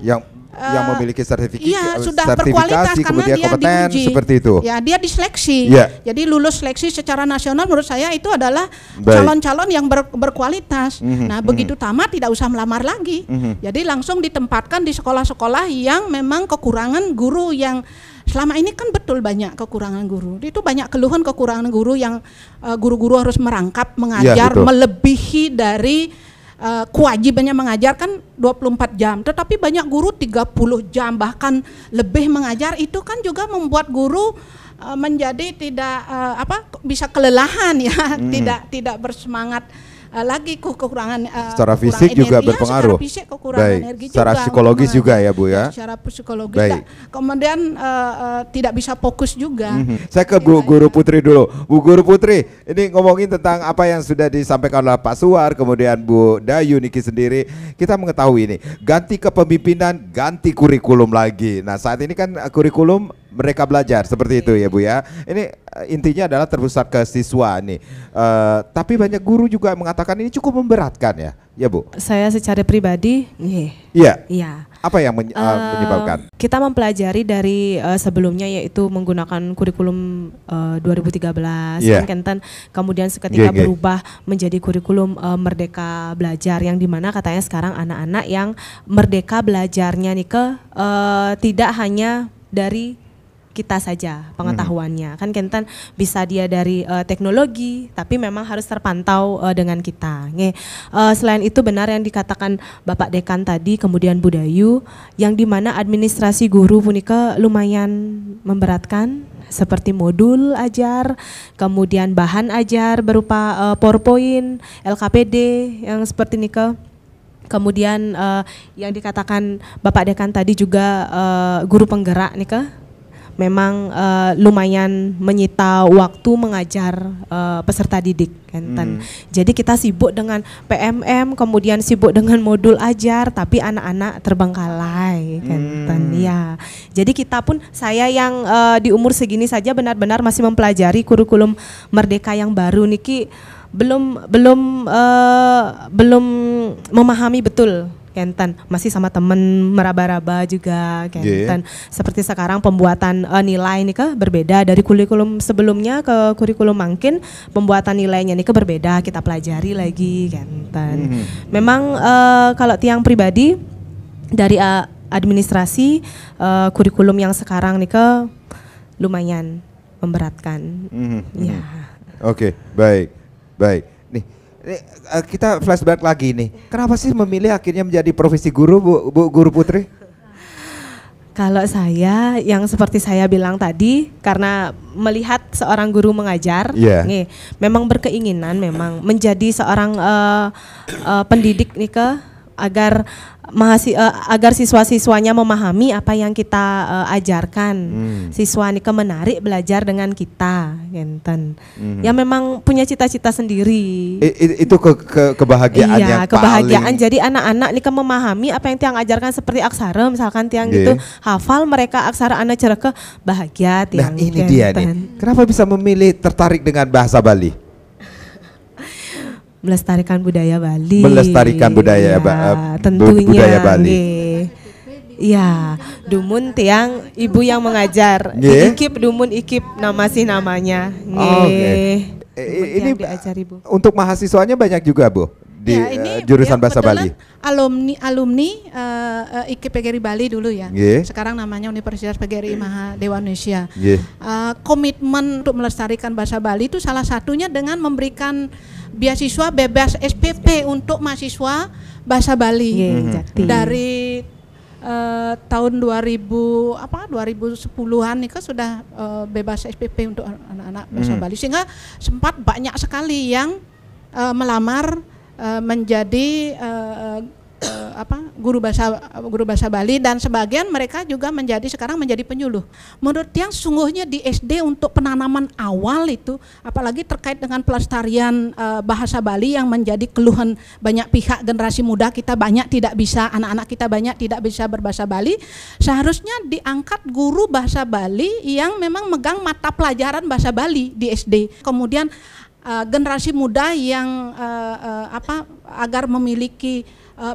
memiliki sudah berkualitas karena dia kompeten, diuji. Seperti itu. Ya, dia diseleksi. Yeah. Jadi lulus seleksi secara nasional menurut saya itu adalah calon-calon yang berkualitas. Nah, begitu tamat tidak usah melamar lagi. Jadi langsung ditempatkan di sekolah-sekolah yang memang kekurangan guru yang selama ini kan betul banyak kekurangan guru. Itu banyak keluhan kekurangan guru yang guru-guru harus merangkap, mengajar melebihi dari kewajibannya mengajar kan 24 jam, tetapi banyak guru 30 jam bahkan lebih mengajar. Itu kan juga membuat guru menjadi tidak bisa kelelahan ya, tidak bersemangat lagi, kekurangan secara fisik juga berpengaruh. Secara fisik kekurangan energi secara juga, psikologis juga ya Bu ya. Secara psikologis. Kemudian tidak bisa fokus juga. Saya ke Bu Guru Putri dulu. Bu Guru Putri, ini ngomongin tentang apa yang sudah disampaikan oleh Pak Suwar, kemudian Bu Dayu Niki sendiri. Kita mengetahui ini, ganti kepemimpinan, ganti kurikulum lagi. Nah, saat ini kan kurikulum Merdeka Belajar seperti itu ya Bu ya. Ini intinya adalah terpusat ke siswa nih. Tapi banyak guru juga mengatakan ini cukup memberatkan ya Bu. Saya secara pribadi, iya. Apa yang menyebabkan? Kita mempelajari dari sebelumnya, yaitu menggunakan kurikulum 2013 kan, kemudian seketika berubah menjadi kurikulum Merdeka Belajar, yang dimana katanya sekarang anak-anak yang merdeka belajarnya nih tidak hanya dari kita saja pengetahuannya, kan Kentan bisa dia dari teknologi, tapi memang harus terpantau dengan kita. Selain itu benar yang dikatakan Bapak Dekan tadi, kemudian Bu Dayu, yang dimana administrasi guru punika lumayan memberatkan, seperti modul ajar, kemudian bahan ajar berupa PowerPoint, LKPD yang seperti ini kemudian yang dikatakan Bapak Dekan tadi juga guru penggerak nih memang lumayan menyita waktu mengajar peserta didik kan. Jadi kita sibuk dengan PMM, kemudian sibuk dengan modul ajar, tapi anak-anak terbengkalai kan. Ya. Jadi kita pun, saya yang di umur segini saja benar-benar masih mempelajari kurikulum Merdeka yang baru niki, belum memahami betul Kentan, masih sama temen meraba-raba juga Kentan. Seperti sekarang pembuatan nilai nih berbeda dari kurikulum sebelumnya ke kurikulum makin, pembuatan nilainya nih berbeda, kita pelajari lagi Kentan. Memang kalau tiang pribadi dari administrasi kurikulum yang sekarang nih lumayan memberatkan. Ya. Oke, baik. Nih, kita flashback lagi nih. Kenapa sih memilih akhirnya menjadi profesi guru, Bu Guru Putri? Kalau saya, yang seperti saya bilang tadi, karena melihat seorang guru mengajar, memang berkeinginan memang menjadi seorang pendidik nih agar siswa-siswanya memahami apa yang kita ajarkan. Siswa nih menarik belajar dengan kita, Genten. Ya memang punya cita-cita sendiri. Itu kebahagiaan yang kebahagiaan. paling. Jadi anak-anak nih memahami apa yang tiang ajarkan, seperti aksara misalkan tiang gitu, hafal mereka aksara anak cereke, bahagia tiang. Nah ini dia nih. Kenapa bisa memilih tertarik dengan bahasa Bali? Melestarikan budaya Bali. Melestarikan budaya tentunya budaya Bali. Iya, Dumun tiang ibu yang mengajar. Ikip Dumun Ikip namanya. Ini diajar Ibu. Untuk mahasiswanya banyak juga Bu di jurusan bahasa Bali. Alumni IKIP PGRI Bali dulu ya. Sekarang namanya Universitas PGRI Mahadewa Indonesia. Komitmen untuk melestarikan bahasa Bali itu salah satunya dengan memberikan beasiswa bebas SPP untuk mahasiswa bahasa Bali. Dari tahun 2010-an nih sudah bebas SPP untuk anak-anak bahasa Bali, sehingga sempat banyak sekali yang melamar menjadi guru bahasa Bali, dan sebagian mereka juga sekarang menjadi penyuluh. Menurut yang sungguhnya di SD untuk penanaman awal itu, apalagi terkait dengan pelestarian bahasa Bali yang menjadi keluhan banyak pihak, generasi muda kita banyak tidak bisa, anak-anak kita banyak tidak bisa berbahasa Bali, seharusnya diangkat guru bahasa Bali yang memang megang mata pelajaran bahasa Bali di SD. Kemudian generasi muda yang agar memiliki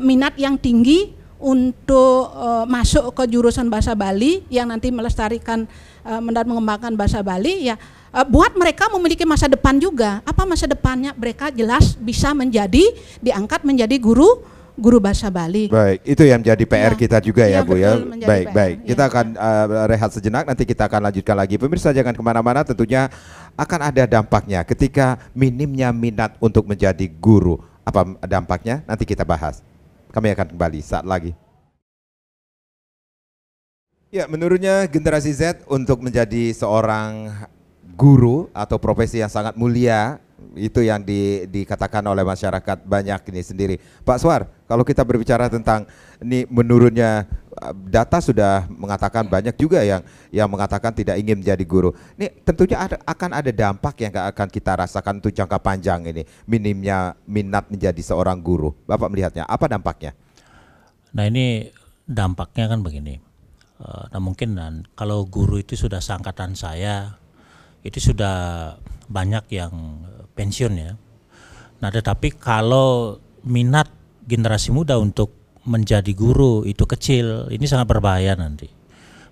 minat yang tinggi untuk masuk ke jurusan bahasa Bali yang nanti melestarikan dan mengembangkan bahasa Bali, ya buat mereka memiliki masa depan juga. Apa masa depannya? Mereka jelas bisa diangkat menjadi guru bahasa Bali. Baik, itu yang menjadi PR kita juga ya, Bu ya. Baik. Baik. Kita akan rehat sejenak, nanti kita akan lanjutkan lagi. Pemirsa jangan kemana-mana, tentunya akan ada dampaknya ketika minimnya minat untuk menjadi guru. Apa dampaknya? Nanti kita bahas. Kami akan kembali saat lagi. Ya, menurutnya generasi Z untuk menjadi seorang guru atau profesi yang sangat mulia, itu yang dikatakan oleh masyarakat banyak ini sendiri. Pak Suar, kalau kita berbicara tentang ini menurunnya data sudah mengatakan banyak juga yang mengatakan tidak ingin menjadi guru. Ini tentunya akan ada dampak yang akan kita rasakan untuk jangka panjang ini, minimnya minat menjadi seorang guru. Bapak melihatnya, apa dampaknya? Nah, ini dampaknya kan begini. Nah, mungkin kalau guru itu sudah seangkatan saya, itu sudah banyak yang pensiun ya. Nah, tetapi kalau minat generasi muda untuk menjadi guru itu kecil, ini sangat berbahaya nanti.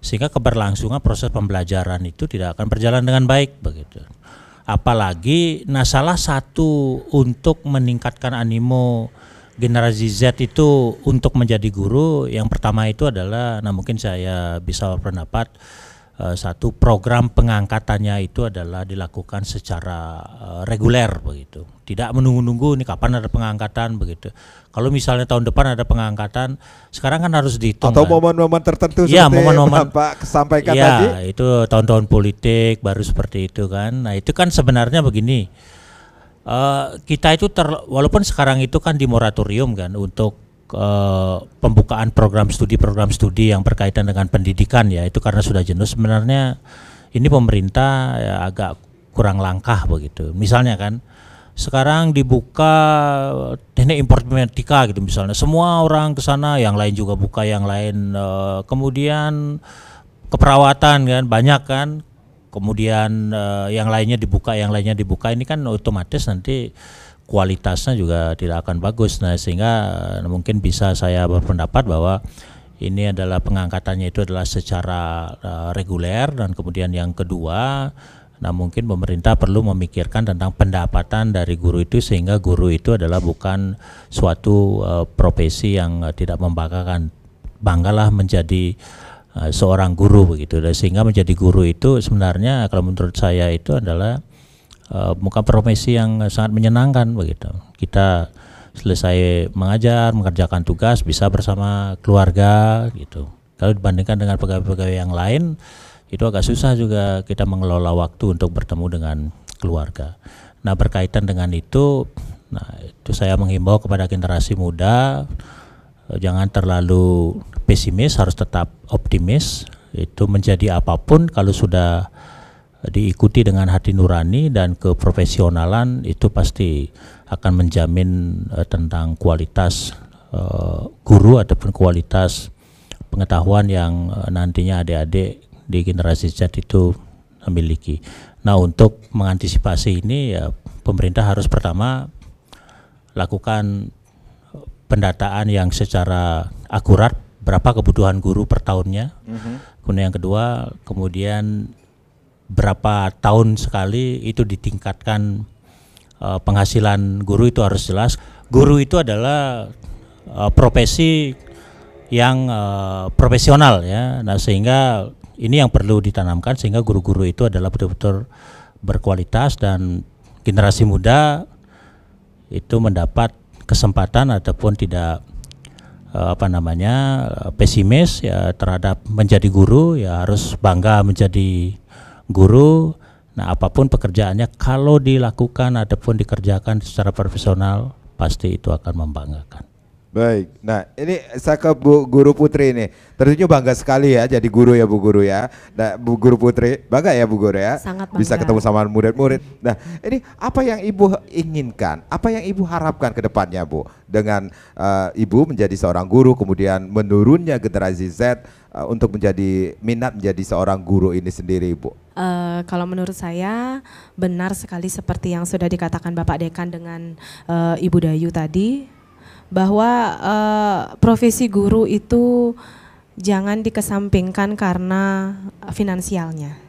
Sehingga keberlangsungan proses pembelajaran itu tidak akan berjalan dengan baik begitu. Apalagi salah satu untuk meningkatkan animo generasi Z itu untuk menjadi guru, yang pertama itu adalah, mungkin saya bisa berpendapat satu program pengangkatannya itu adalah dilakukan secara reguler begitu, tidak menunggu-nunggu ini kapan ada pengangkatan begitu. Kalau misalnya tahun depan ada pengangkatan, sekarang kan harus dihitung. Atau momen-momen tertentu ya, seperti momen-momen Bapak sampaikan ya, tadi. itu tahun-tahun politik baru seperti itu kan. Nah, itu kan sebenarnya begini. Kita itu walaupun sekarang itu kan di moratorium kan untuk pembukaan program studi yang berkaitan dengan pendidikan ya, itu karena sudah jenuh. Sebenarnya ini pemerintah ya, agak kurang langkah begitu. Misalnya kan sekarang dibuka teknik informatika gitu misalnya, semua orang ke sana, yang lain juga buka yang lain, kemudian keperawatan kan banyak kan. Kemudian yang lainnya dibuka, ini kan otomatis nanti kualitasnya juga tidak akan bagus. Nah, sehingga mungkin bisa saya berpendapat bahwa ini adalah pengangkatannya itu adalah secara reguler, dan kemudian yang kedua, mungkin pemerintah perlu memikirkan tentang pendapatan dari guru itu, sehingga guru itu adalah bukan suatu profesi yang tidak membanggakan. Banggalah menjadi seorang guru begitu, dan sehingga menjadi guru itu sebenarnya kalau menurut saya itu adalah bukan profesi yang sangat menyenangkan begitu. Kita selesai mengajar, mengerjakan tugas bisa bersama keluarga gitu. Kalau dibandingkan dengan pegawai-pegawai yang lain, itu agak susah juga kita mengelola waktu untuk bertemu dengan keluarga. Nah, berkaitan dengan itu, itu saya menghimbau kepada generasi muda, jangan terlalu pesimis, harus tetap optimis. Itu menjadi apapun kalau sudah diikuti dengan hati nurani dan keprofesionalan, itu pasti akan menjamin tentang kualitas guru ataupun kualitas pengetahuan yang nantinya adik-adik di generasi Z itu memiliki. Nah, untuk mengantisipasi ini ya, pemerintah harus pertama lakukan pendataan yang secara akurat, berapa kebutuhan guru per tahunnya. Kemudian yang kedua, kemudian berapa tahun sekali itu ditingkatkan penghasilan guru, itu harus jelas. Guru itu adalah profesi yang profesional ya. Nah, sehingga ini yang perlu ditanamkan, sehingga guru-guru itu adalah betul-betul berkualitas, dan generasi muda itu mendapat kesempatan ataupun tidak pesimis ya terhadap menjadi guru, ya harus bangga menjadi guru. Nah, apapun pekerjaannya kalau dilakukan ataupun dikerjakan secara profesional, pasti itu akan membanggakan. Baik, nah ini saya ke Bu Guru Putri nih. Tentunya bangga sekali ya jadi guru ya Bu Guru ya. Nah, Bu Guru Putri, bangga ya Bu Guru ya. Sangat bangga. Bisa ketemu sama murid-murid. Nah ini apa yang Ibu inginkan, apa yang Ibu harapkan ke depannya Bu? Dengan Ibu menjadi seorang guru, kemudian menurunnya generasi Z untuk menjadi minat menjadi seorang guru ini sendiri Bu. Kalau menurut saya benar sekali seperti yang sudah dikatakan Bapak Dekan dengan Ibu Dayu tadi, bahwa profesi guru itu jangan dikesampingkan karena finansialnya.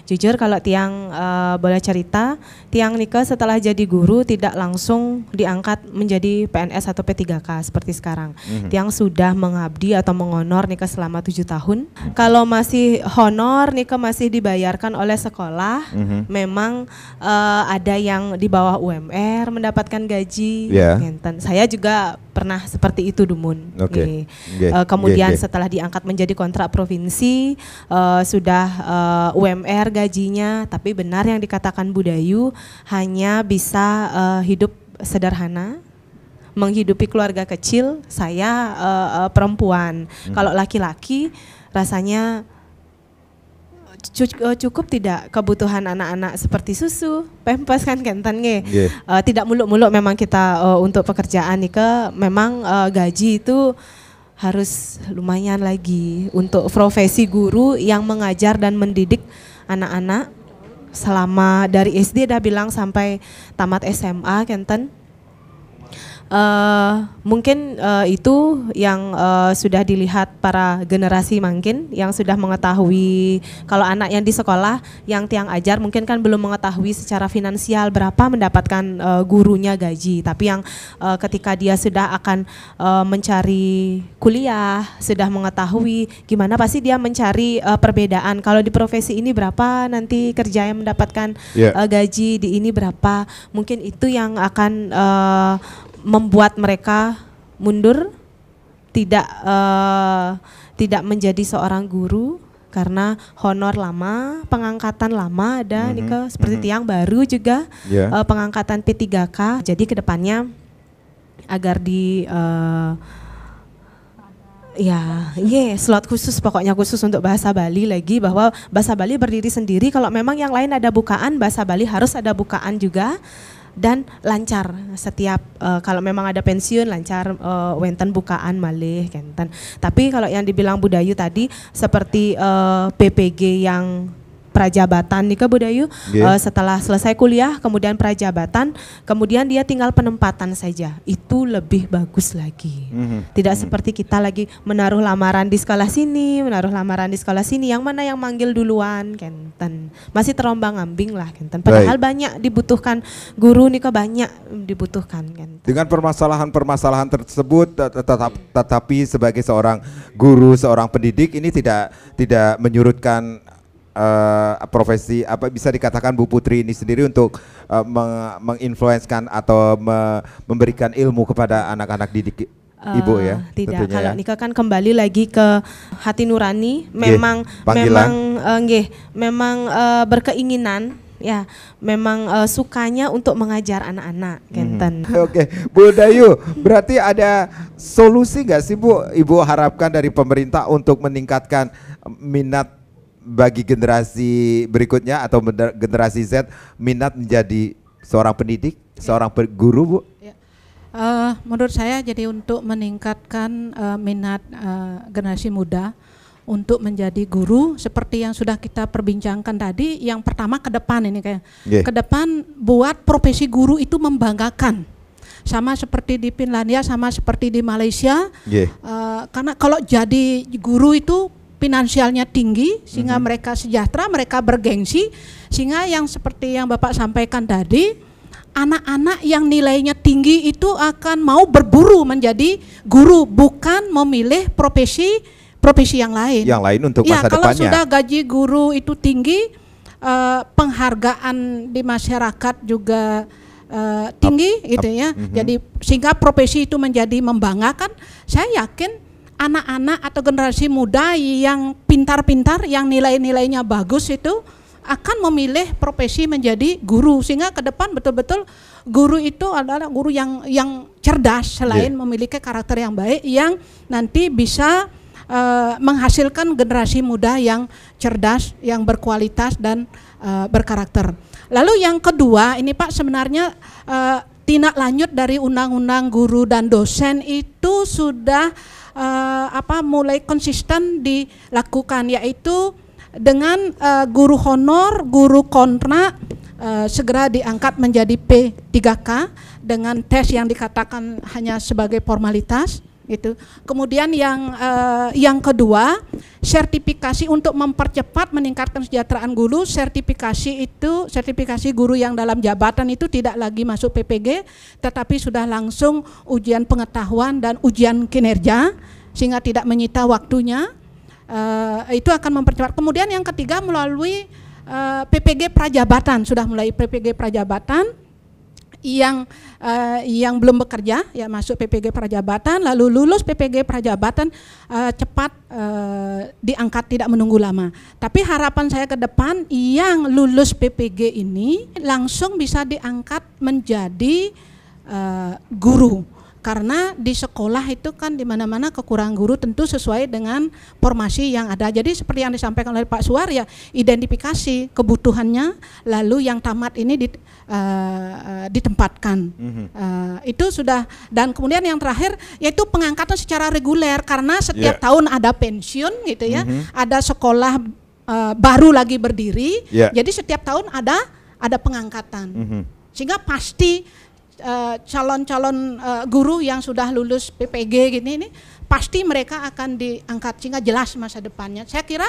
Jujur kalau Tiang boleh cerita, Tiang Nika setelah jadi guru tidak langsung diangkat menjadi PNS atau P3K seperti sekarang. Tiang sudah mengabdi atau mengonor Nika selama 7 tahun. Kalau masih honor Nika masih dibayarkan oleh sekolah, memang ada yang di bawah UMR mendapatkan gaji. Saya juga pernah seperti itu Dumun. Kemudian setelah diangkat menjadi kontrak provinsi, sudah UMR gajinya, tapi benar yang dikatakan Bu Dayu, hanya bisa hidup sederhana, menghidupi keluarga kecil. Saya perempuan, kalau laki-laki rasanya cukup tidak kebutuhan anak-anak seperti susu, pampers kan kentan tidak muluk-muluk memang kita untuk pekerjaan nih memang gaji itu harus lumayan lagi untuk profesi guru yang mengajar dan mendidik anak-anak selama dari SD dah bilang sampai tamat SMA kenten. Mungkin itu yang sudah dilihat para generasi mungkin yang sudah mengetahui kalau anak yang di sekolah yang Tiang ajar mungkin kan belum mengetahui secara finansial berapa mendapatkan gurunya gaji, tapi yang ketika dia sudah akan mencari kuliah sudah mengetahui gimana pasti dia mencari perbedaan kalau di profesi ini berapa nanti kerja yang mendapatkan gaji di ini berapa, mungkin itu yang akan membuat mereka mundur, tidak menjadi seorang guru karena honor lama, pengangkatan lama ada Nika seperti Tiang baru juga pengangkatan P3K. Jadi kedepannya agar di slot khusus, pokoknya khusus untuk bahasa Bali lagi, bahwa bahasa Bali berdiri sendiri. Kalau memang yang lain ada bukaan, bahasa Bali harus ada bukaan juga. Dan lancar setiap kalau memang ada pensiun lancar wenten bukaan malih kenten. Tapi kalau yang dibilang Bu Dayu tadi seperti PPG yang prajabatan nih Bu Dayu, setelah selesai kuliah kemudian prajabatan, kemudian dia tinggal penempatan saja, itu lebih bagus lagi. Tidak seperti kita lagi menaruh lamaran di sekolah sini, menaruh lamaran di sekolah sini, yang mana yang manggil duluan kenten, masih terombang-ambing lah kenten. Padahal banyak dibutuhkan guru nih banyak dibutuhkan kenten. Dengan permasalahan-permasalahan tersebut tetapi sebagai seorang guru, seorang pendidik ini tidak menyurutkan profesi apa bisa dikatakan Bu Putri ini sendiri untuk menginfluenskan atau memberikan ilmu kepada anak-anak didik Ibu ya. Tidak, kalau Nika kan kembali lagi ke hati nurani, memang berkeinginan ya, memang sukanya untuk mengajar anak-anak kenten. Oke, Bu Dayu, berarti ada solusi nggak sih Bu Ibu harapkan dari pemerintah untuk meningkatkan minat bagi generasi berikutnya atau generasi Z minat menjadi seorang pendidik, seorang guru Bu? Menurut saya jadi untuk meningkatkan minat generasi muda untuk menjadi guru seperti yang sudah kita perbincangkan tadi, yang pertama ke depan ini ke depan buat profesi guru itu membanggakan. Sama seperti di Finlandia, sama seperti di Malaysia. Karena kalau jadi guru itu finansialnya tinggi sehingga mereka sejahtera, mereka bergengsi, sehingga yang seperti yang Bapak sampaikan tadi, anak-anak yang nilainya tinggi itu akan mau berburu menjadi guru, bukan memilih profesi yang lain. Yang lain untuk masa depannya. Kalau sudah gaji guru itu tinggi, penghargaan di masyarakat juga tinggi gitu ya. Jadi sehingga profesi itu menjadi membanggakan. Saya yakin anak-anak atau generasi muda yang pintar-pintar, yang nilai-nilainya bagus itu akan memilih profesi menjadi guru, sehingga ke depan betul-betul guru itu adalah guru yang cerdas selain memiliki karakter yang baik yang nanti bisa menghasilkan generasi muda yang cerdas, yang berkualitas dan berkarakter. Lalu yang kedua ini Pak, sebenarnya tindak lanjut dari Undang-Undang Guru dan Dosen itu sudah mulai konsisten dilakukan, yaitu dengan guru honor, guru kontrak segera diangkat menjadi P3K dengan tes yang dikatakan hanya sebagai formalitas. Gitu. Kemudian yang kedua, sertifikasi untuk mempercepat meningkatkan kesejahteraan guru. Sertifikasi guru yang dalam jabatan itu tidak lagi masuk PPG, tetapi sudah langsung ujian pengetahuan dan ujian kinerja sehingga tidak menyita waktunya. Itu akan mempercepat. Kemudian yang ketiga, melalui PPG Prajabatan, sudah mulai PPG Prajabatan. Yang belum bekerja ya masuk PPG Prajabatan, lalu lulus PPG Prajabatan cepat diangkat, tidak menunggu lama. Tapi harapan saya ke depan yang lulus PPG ini langsung bisa diangkat menjadi guru. Karena di sekolah itu kan di mana-mana kekurangan guru, tentu sesuai dengan formasi yang ada. Jadi seperti yang disampaikan oleh Pak Suar ya, identifikasi kebutuhannya, lalu yang tamat ini ditempatkan. Itu sudah. Dan kemudian yang terakhir yaitu pengangkatan secara reguler, karena setiap tahun ada pensiun gitu ya, ada sekolah baru lagi berdiri, jadi setiap tahun ada pengangkatan. Sehingga pasti calon-calon guru yang sudah lulus PPG gini ini pasti mereka akan diangkat sehingga jelas masa depannya. Saya kira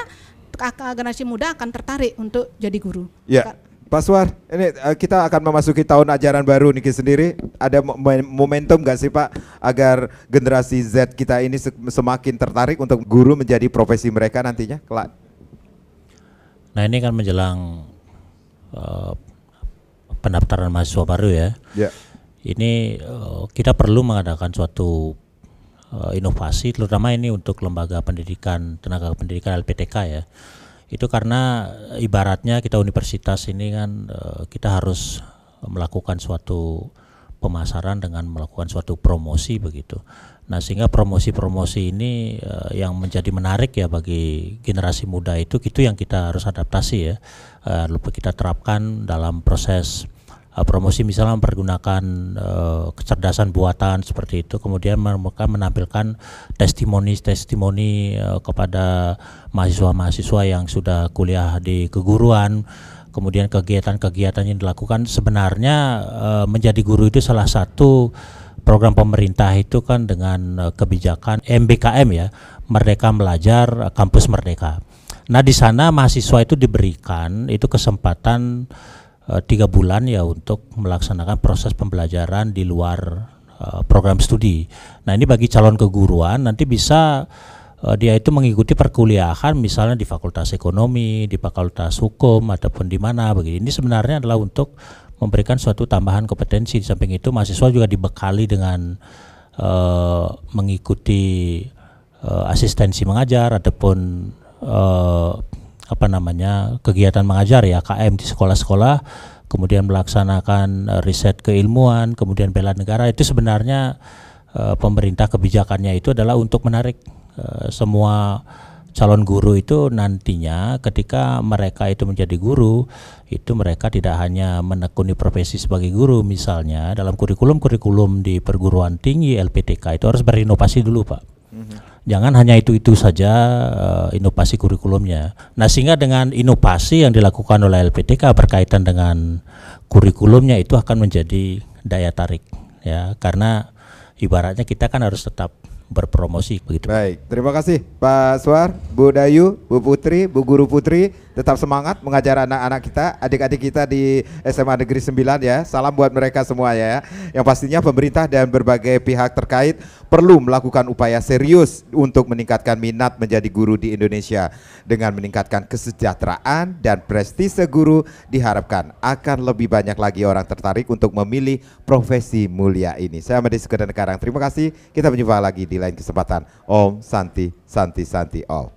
generasi muda akan tertarik untuk jadi guru. Ya, Pak Suar, ini kita akan memasuki tahun ajaran baru Niki sendiri. Ada momentum nggak sih Pak agar generasi Z kita ini semakin tertarik untuk guru menjadi profesi mereka nantinya kelak? Nah ini kan menjelang pendaftaran mahasiswa baru ya. Ini kita perlu mengadakan suatu inovasi, terutama ini untuk lembaga pendidikan, tenaga pendidikan LPTK ya. Itu karena ibaratnya kita universitas ini kan kita harus melakukan suatu pemasaran dengan melakukan suatu promosi begitu. Nah sehingga promosi-promosi ini yang menjadi menarik ya bagi generasi muda itu yang kita harus adaptasi ya. Lalu kita terapkan dalam proses promosi, misalnya mempergunakan kecerdasan buatan seperti itu, kemudian mereka menampilkan testimoni kepada mahasiswa-mahasiswa yang sudah kuliah di keguruan, kemudian kegiatan-kegiatan yang dilakukan. Sebenarnya menjadi guru itu salah satu program pemerintah itu kan dengan kebijakan MBKM ya, Merdeka Belajar Kampus Merdeka. Nah di sana mahasiswa itu diberikan itu kesempatan 3 bulan ya untuk melaksanakan proses pembelajaran di luar program studi. Nah ini bagi calon keguruan nanti bisa dia itu mengikuti perkuliahan misalnya di Fakultas Ekonomi, di Fakultas Hukum ataupun di mana begini. Ini sebenarnya adalah untuk memberikan suatu tambahan kompetensi. Di samping itu mahasiswa juga dibekali dengan mengikuti asistensi mengajar ataupun kegiatan mengajar ya KM di sekolah-sekolah, kemudian melaksanakan riset keilmuan, kemudian bela negara. Itu sebenarnya pemerintah kebijakannya itu adalah untuk menarik semua calon guru itu nantinya ketika mereka itu menjadi guru, itu mereka tidak hanya menekuni profesi sebagai guru, misalnya dalam kurikulum di perguruan tinggi LPTK itu harus berinovasi dulu Pak. Jangan hanya itu saja inovasi kurikulumnya. Nah sehingga dengan inovasi yang dilakukan oleh LPTK berkaitan dengan kurikulumnya itu akan menjadi daya tarik ya, karena ibaratnya kita kan harus tetap berpromosi begitu. Baik, terima kasih Pak Suar, Bu Dayu, Bu Putri, Bu Guru Putri, tetap semangat mengajar anak-anak kita, adik-adik kita di SMA Negeri 9 ya. Salam buat mereka semua ya. Yang pastinya pemerintah dan berbagai pihak terkait perlu melakukan upaya serius untuk meningkatkan minat menjadi guru di Indonesia. Dengan meningkatkan kesejahteraan dan prestise guru, diharapkan akan lebih banyak lagi orang tertarik untuk memilih profesi mulia ini. Saya Medi Sekedar Karang, terima kasih. Kita berjumpa lagi di lain kesempatan. Om Santi Santi Santi Om.